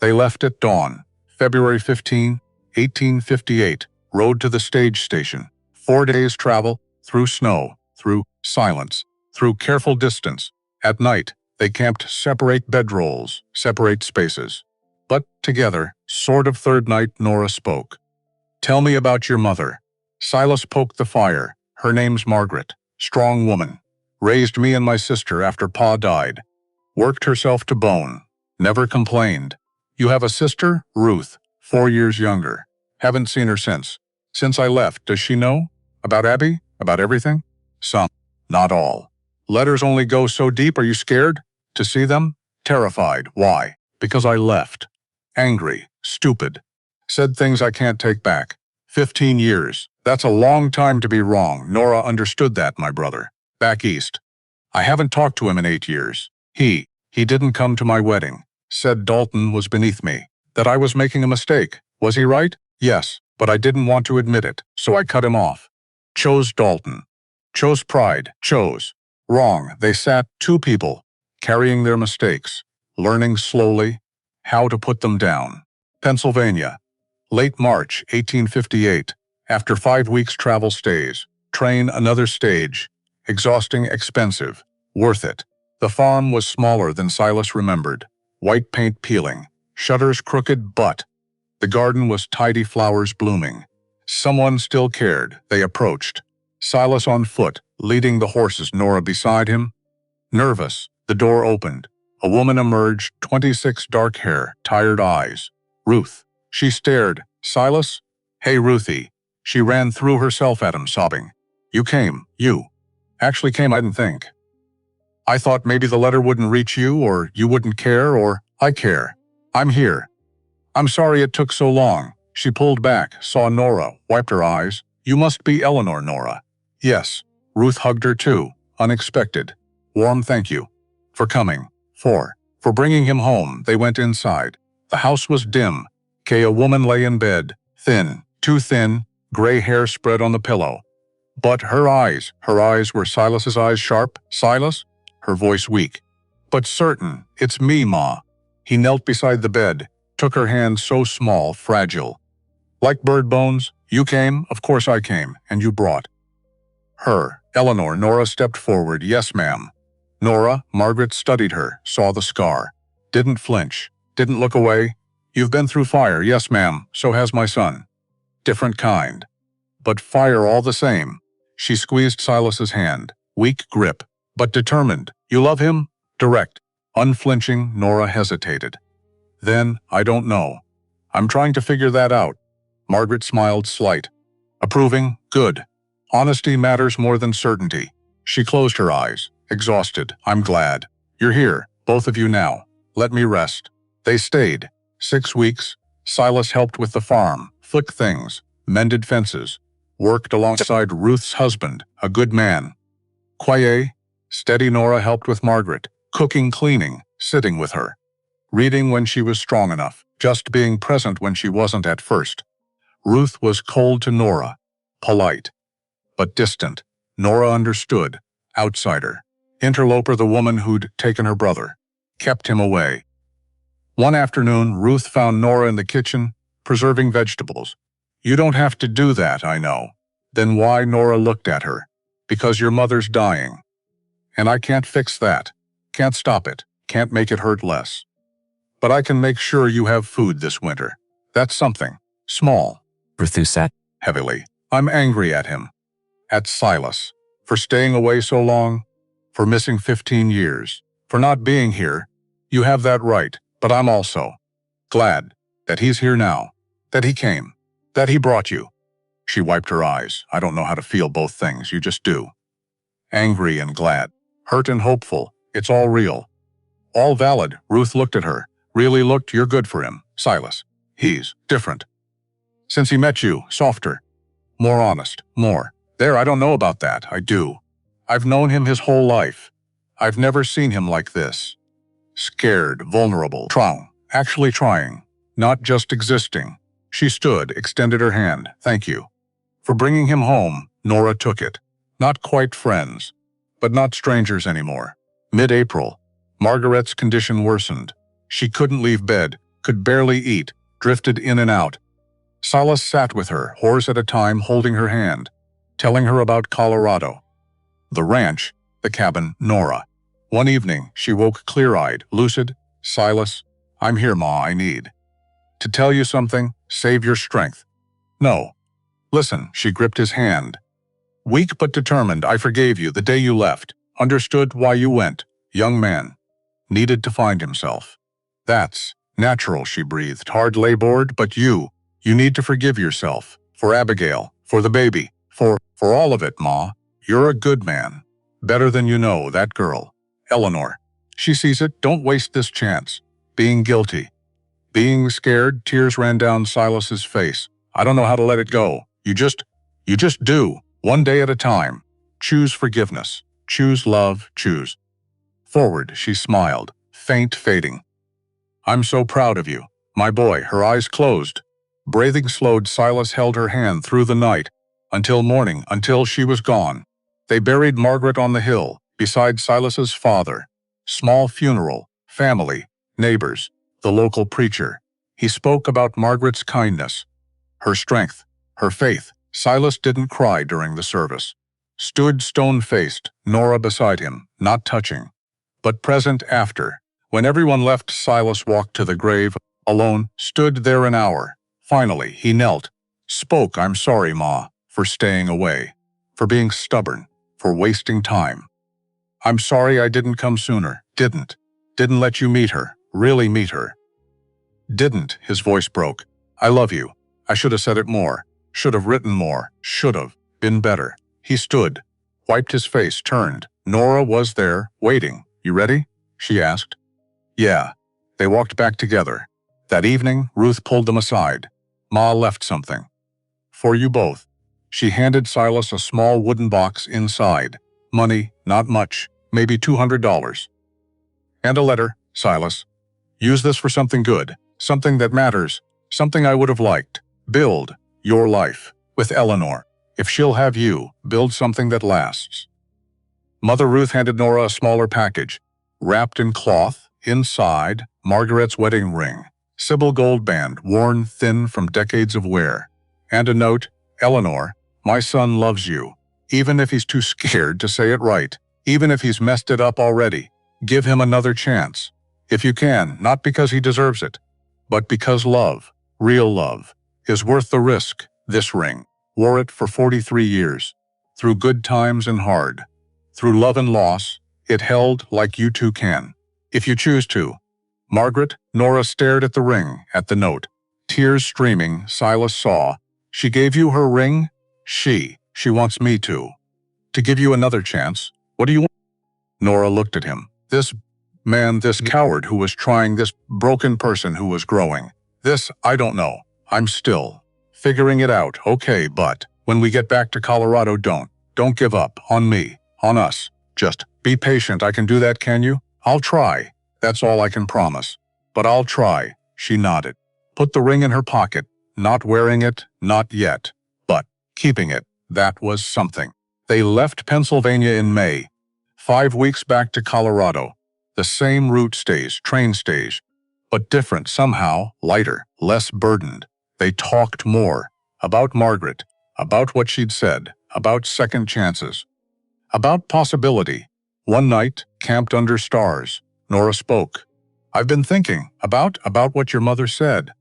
They left at dawn, February 15, 1858, rode to the stage station. 4 days' travel, through snow, through silence, through careful distance. At night, They camped separate bedrolls, separate spaces. But together, sort of third night, Nora spoke. "Tell me about your mother." Silas poked the fire. "Her name's Margaret. Strong woman. Raised me and my sister after Pa died. Worked herself to bone. Never complained. You have a sister, Ruth, 4 years younger. Haven't seen her since. Since I left, does she know? About Abby? About everything?" "Some. Not all. Letters only go so deep. Are you scared to see them?" "Terrified. Why?" "Because I left. Angry. Stupid. Said things I can't take back. 15 years. That's a long time to be wrong." Nora understood that, my brother. "Back east. I haven't talked to him in 8 years. He didn't come to my wedding. Said Dalton was beneath me. That I was making a mistake. Was he right? Yes, but I didn't want to admit it, so I cut him off. Chose Dalton. Chose pride. Chose. Wrong. They sat, two people, carrying their mistakes, learning slowly how to put them down." Pennsylvania. Late March 1858. After 5 weeks travel stays. Train another stage. Exhausting, expensive. Worth it. The farm was smaller than Silas remembered. White paint peeling. Shutters crooked, but the garden was tidy, flowers blooming. Someone still cared. They approached. Silas on foot, leading the horses, Nora beside him. Nervous, the door opened. A woman emerged, 26, dark hair, tired eyes. "Ruth." She stared. "Silas?" "Hey, Ruthie." She ran through herself at him, sobbing. "You came. You actually came. I didn't think. I thought maybe the letter wouldn't reach you, or you wouldn't care, or I care. I'm here. I'm sorry it took so long." She pulled back, saw Nora, wiped her eyes. "You must be Eleanor, Nora." "Yes." Ruth hugged her too. Unexpected. Warm thank you. For coming. For bringing him home. They went inside. The house was dim. A woman lay in bed, thin, too thin, gray hair spread on the pillow. But her eyes were Silas's eyes, sharp. "Silas?" Her voice weak. "But certain. It's me, Ma." He knelt beside the bed, took her hand, so small, fragile. "Like bird bones? You came? Of course I came. And you brought her." "Eleanor." Nora stepped forward. "Yes, ma'am." Nora, Margaret studied her, saw the scar. Didn't flinch. Didn't look away. "You've been through fire." "Yes, ma'am. So has my son." "Different kind. But fire all the same." She squeezed Silas's hand. Weak grip, but determined. "You love him?" Direct. Unflinching. Nora hesitated. "Then, I don't know. I'm trying to figure that out." Margaret smiled, slight. Approving. "Good. Honesty matters more than certainty." She closed her eyes, exhausted. "I'm glad. You're here, both of you now. Let me rest." They stayed. 6 weeks. Silas helped with the farm, flicked things, mended fences, worked alongside Ruth's husband, a good man. Quiet, steady. Nora helped with Margaret, cooking, cleaning, sitting with her, reading when she was strong enough, just being present when she wasn't at first. Ruth was cold to Nora, polite, but distant. Nora understood. Outsider. Interloper, the woman who'd taken her brother, kept him away. One afternoon, Ruth found Nora in the kitchen, preserving vegetables. "You don't have to do that, I know." "Then why?" Nora looked at her. "Because your mother's dying. And I can't fix that. Can't stop it. Can't make it hurt less. But I can make sure you have food this winter. That's something. Small." Ruth said heavily. "I'm angry at him. At Silas. For staying away so long. For missing 15 years. For not being here. You have that right. But I'm also glad that he's here now. That he came. That he brought you." She wiped her eyes. "I don't know how to feel both things. You just do. Angry and glad. Hurt and hopeful. It's all real. All valid." Ruth looked at her. "Really looked. You're good for him, Silas. He's different. Since he met you, softer. More honest. More. There, I don't know about that. I do. I've known him his whole life. I've never seen him like this. Scared, vulnerable, actually trying, not just existing." She stood, extended her hand. "Thank you for bringing him home." Nora took it. Not quite friends, but not strangers anymore. Mid-April, Margaret's condition worsened. She couldn't leave bed, could barely eat, drifted in and out. Silas sat with her, hours at a time, holding her hand, telling her about Colorado. The ranch, the cabin, Nora. One evening, she woke clear-eyed, lucid. Silas, I'm here, Ma, I need to tell you something. Save your strength. No. Listen, she gripped his hand. Weak but determined, I forgave you the day you left. Understood why you went. Young man. Needed to find himself. That's natural, she breathed. Hard labored, but you need to forgive yourself. For Abigail, for the baby, for all of it, Ma. You're a good man. Better than you know, that girl. Eleanor. She sees it, don't waste this chance. Being guilty. Being scared, tears ran down Silas's face. I don't know how to let it go. You just do. One day at a time. Choose forgiveness. Choose love. Choose. Forward, she smiled, faint fading. I'm so proud of you. My boy, her eyes closed. Breathing slowed, Silas held her hand through the night. Until morning, until she was gone. They buried Margaret on the hill, beside Silas's father. Small funeral, family, neighbors, the local preacher. He spoke about Margaret's kindness, her strength, her faith. Silas didn't cry during the service. Stood stone-faced, Nora beside him, not touching. But present after. When everyone left, Silas walked to the grave, alone, stood there an hour. Finally, he knelt. Spoke, I'm sorry, Ma, for staying away. For being stubborn. For wasting time. I'm sorry I didn't come sooner. Didn't let you meet her. Really meet her. Didn't, his voice broke. I love you. I should have said it more. Should have written more. Should have been better. He stood, wiped his face, turned. Nora was there, waiting. You ready? She asked. Yeah. They walked back together. That evening, Ruth pulled them aside. Ma left something. For you both. She handed Silas a small wooden box inside. Money, not much, maybe $200. And a letter, Silas. Use this for something good, something that matters, something I would have liked. Build your life with Eleanor. If she'll have you, build something that lasts. Mother Ruth handed Nora a smaller package, wrapped in cloth. Inside, Margaret's wedding ring, Sybil gold band worn thin from decades of wear, and a note, Eleanor, my son loves you. Even if he's too scared to say it right, even if he's messed it up already, give him another chance. If you can, not because he deserves it, but because love, real love, is worth the risk. This ring. Wore it for 43 years. Through good times and hard. Through love and loss, it held like you two can. If you choose to. Margaret, Nora stared at the ring, at the note. Tears streaming, Silas saw. She gave you her ring? She wants me to. To give you another chance. What do you want? Nora looked at him. This man, this coward who was trying, this broken person who was growing. This, I don't know. I'm still figuring it out. Okay, but when we get back to Colorado, don't give up on me, on us. Just be patient. I can do that, can you? I'll try. That's all I can promise. But I'll try. She nodded. Put the ring in her pocket. Not wearing it, not yet. But keeping it, that was something. They left Pennsylvania in May. 5 weeks back to Colorado. The same route stays, train stays. But different somehow, lighter, less burdened. They talked more. About Margaret. About what she'd said. About second chances. About possibility. One night, camped under stars, Nora spoke. I've been thinking about what your mother said.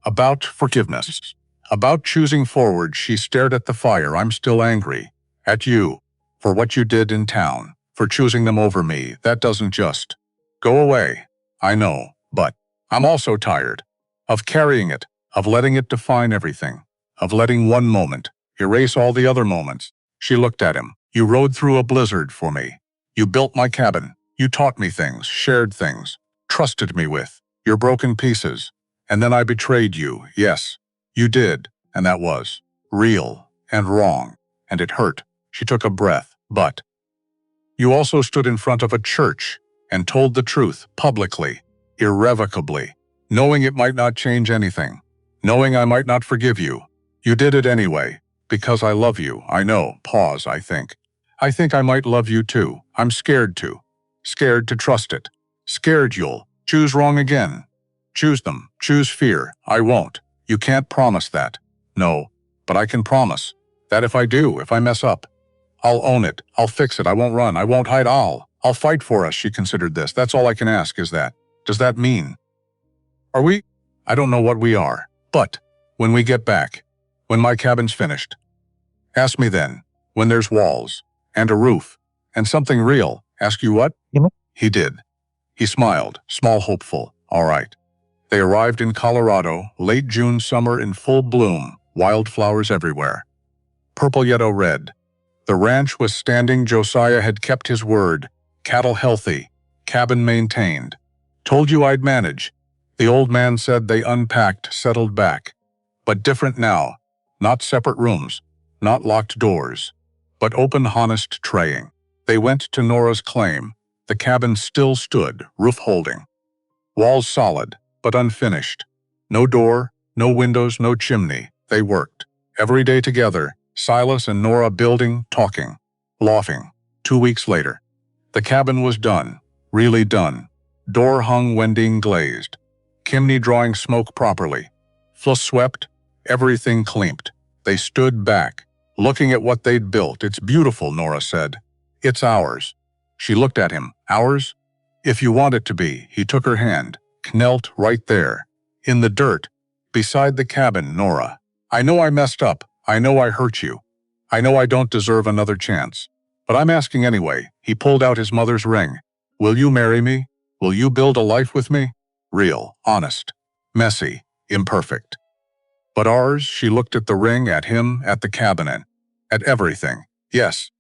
About forgiveness. About choosing forward. She stared at the fire. I'm still angry. At you. For what you did in town. For choosing them over me. That doesn't just go away. I know, but I'm also tired. Of carrying it. Of letting it define everything. Of letting one moment erase all the other moments. She looked at him. You rode through a blizzard for me. You built my cabin. You taught me things, shared things, trusted me with your broken pieces. And then I betrayed you. Yes, you did. And that was real and wrong. And it hurt. She took a breath. But you also stood in front of a church and told the truth publicly, irrevocably, knowing it might not change anything, knowing I might not forgive you. You did it anyway, because I love you. I know. Pause, I think. I think I might love you too. I'm scared to. Scared to trust it. Scared you'll choose wrong again. Choose them. Choose fear. I won't. You can't promise that. No, but I can promise that if I do, if I mess up, I'll own it. I'll fix it. I won't run. I won't hide. I'll I'll fight for us, she considered this. That's all I can ask is that. Does that mean? Are we? I don't know what we are. But, when we get back, when my cabin's finished, ask me then, when there's walls, and a roof, and something real, ask you what? He did. He smiled, small hopeful. All right. They arrived in Colorado, late June summer in full bloom, wildflowers everywhere. Purple, yellow, red. The ranch was standing. Josiah had kept his word. Cattle healthy, cabin maintained. Told you I'd manage. The old man said. They unpacked, settled back. But different now. Not separate rooms, not locked doors, but open, honest traying. They went to Nora's claim. The cabin still stood, roof holding. Walls solid, but unfinished. No door, no windows, no chimney. They worked. Every day together, Silas and Nora building, talking, laughing. 2 weeks later, the cabin was done, really done. Door hung, wending, glazed. Chimney drawing smoke properly. Floor swept, everything cleaned. They stood back, looking at what they'd built. It's beautiful, Nora said. It's ours. She looked at him. Ours? If you want it to be. He took her hand, knelt right there, in the dirt, beside the cabin. Nora, I know I messed up. I know I hurt you. I know I don't deserve another chance. But I'm asking anyway. He pulled out his mother's ring. Will you marry me? Will you build a life with me? Real, honest, messy, imperfect. But ours. She looked at the ring, at him, at the cabinet, at everything. Yes.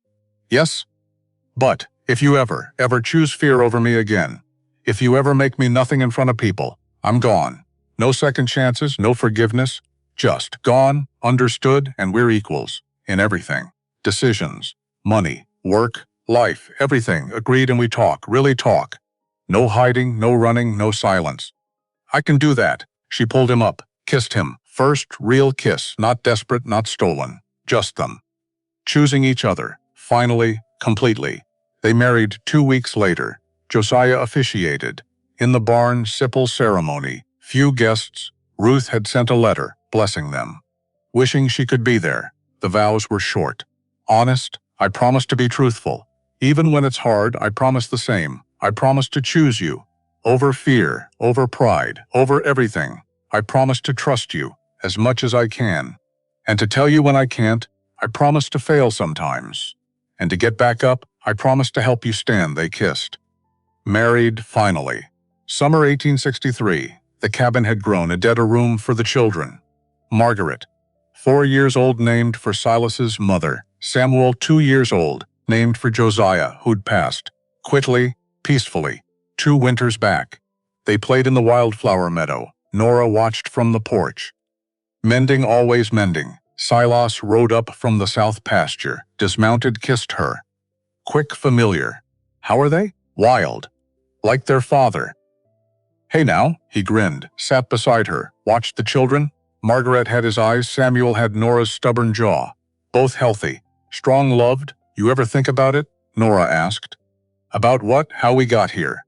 Yes? But, if you ever choose fear over me again, if you ever make me nothing in front of people, I'm gone. No second chances, no forgiveness, just gone, understood, and we're equals, in everything. Decisions, money, work, life, everything, agreed, and we talk, really talk. No hiding, no running, no silence. I can do that. She pulled him up, kissed him. First real kiss, not desperate, not stolen, just them. Choosing each other, finally, completely. They married 2 weeks later. Josiah officiated. In the barn, simple ceremony. Few guests. Ruth had sent a letter, blessing them. Wishing she could be there. The vows were short. Honest, I promise to be truthful. Even when it's hard, I promise the same. I promise to choose you. Over fear, over pride, over everything. I promise to trust you, as much as I can. And to tell you when I can't, I promise to fail sometimes. And to get back up, I promise to help you stand. They kissed. Married, finally. Summer 1863. The cabin had grown a dead room for the children. Margaret, 4 years old, named for Silas's mother. Samuel, 2 years old, named for Josiah, who'd passed. Quickly, peacefully. 2 winters back. They played in the wildflower meadow. Nora watched from the porch. Mending, always mending. Silas rode up from the south pasture, dismounted, kissed her. Quick, familiar. How are they? Wild. Like their father. Hey now, he grinned, sat beside her, watched the children. Margaret had his eyes, Samuel had Nora's stubborn jaw. Both healthy, strong, loved. You ever think about it? Nora asked. About what? How we got here.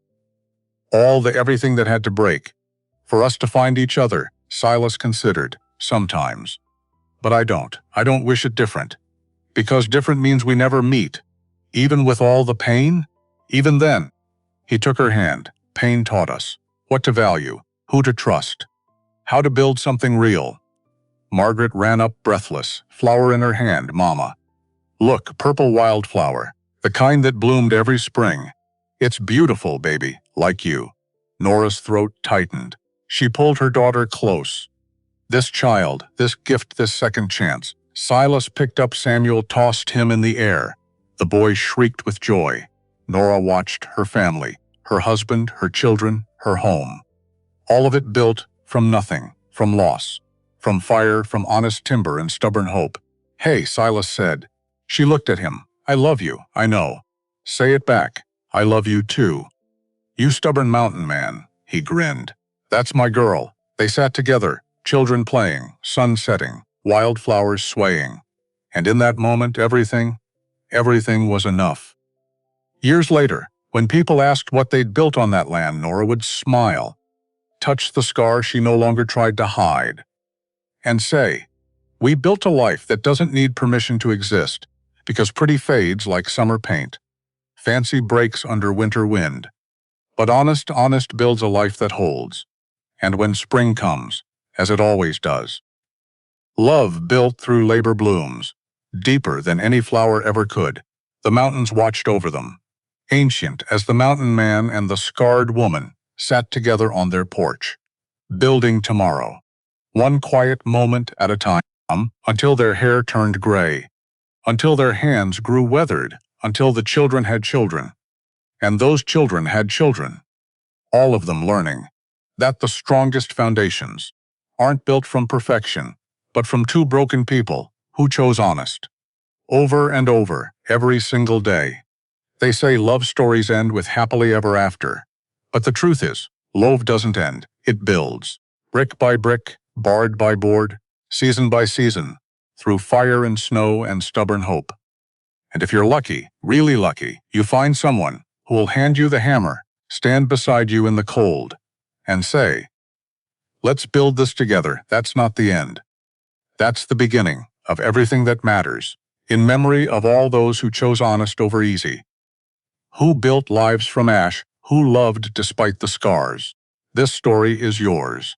Everything that had to break. For us to find each other, Silas considered, sometimes. But I don't wish it different. Because different means we never meet. Even with all the pain? Even then. He took her hand. Pain taught us what to value, who to trust, how to build something real. Margaret ran up breathless, flower in her hand. Mama. Look, purple wildflower, the kind that bloomed every spring. It's beautiful, baby, like you. Nora's throat tightened. She pulled her daughter close. This child, this gift, this second chance. Silas picked up Samuel, tossed him in the air. The boy shrieked with joy. Nora watched her family, her husband, her children, her home. All of it built from nothing, from loss, from fire, from honest timber and stubborn hope. Hey, Silas said. She looked at him. I love you, I know. Say it back. I love you too. You stubborn mountain man, he grinned. That's my girl. They sat together, children playing, sun setting, wildflowers swaying. And in that moment, everything was enough. Years later, when people asked what they'd built on that land, Nora would smile, touch the scar she no longer tried to hide, and say, we built a life that doesn't need permission to exist, because pretty fades like summer paint. fancy breaks under winter wind. But honest builds a life that holds. And when spring comes, as it always does, love built through labor blooms, deeper than any flower ever could. The mountains watched over them, ancient as the mountain man and the scarred woman sat together on their porch, building tomorrow, one quiet moment at a time, until their hair turned gray, until their hands grew weathered, until the children had children, and those children had children, all of them learning that the strongest foundations aren't built from perfection, but from two broken people who chose honest. Over and over, every single day. They say love stories end with happily ever after. But the truth is, love doesn't end, it builds. Brick by brick, board by board, season by season, through fire and snow and stubborn hope. And if you're lucky, really lucky, you find someone who will hand you the hammer, stand beside you in the cold, and say, "Let's build this together." That's not the end. That's the beginning of everything that matters, in memory of all those who chose honest over easy, who built lives from ash, who loved despite the scars. This story is yours.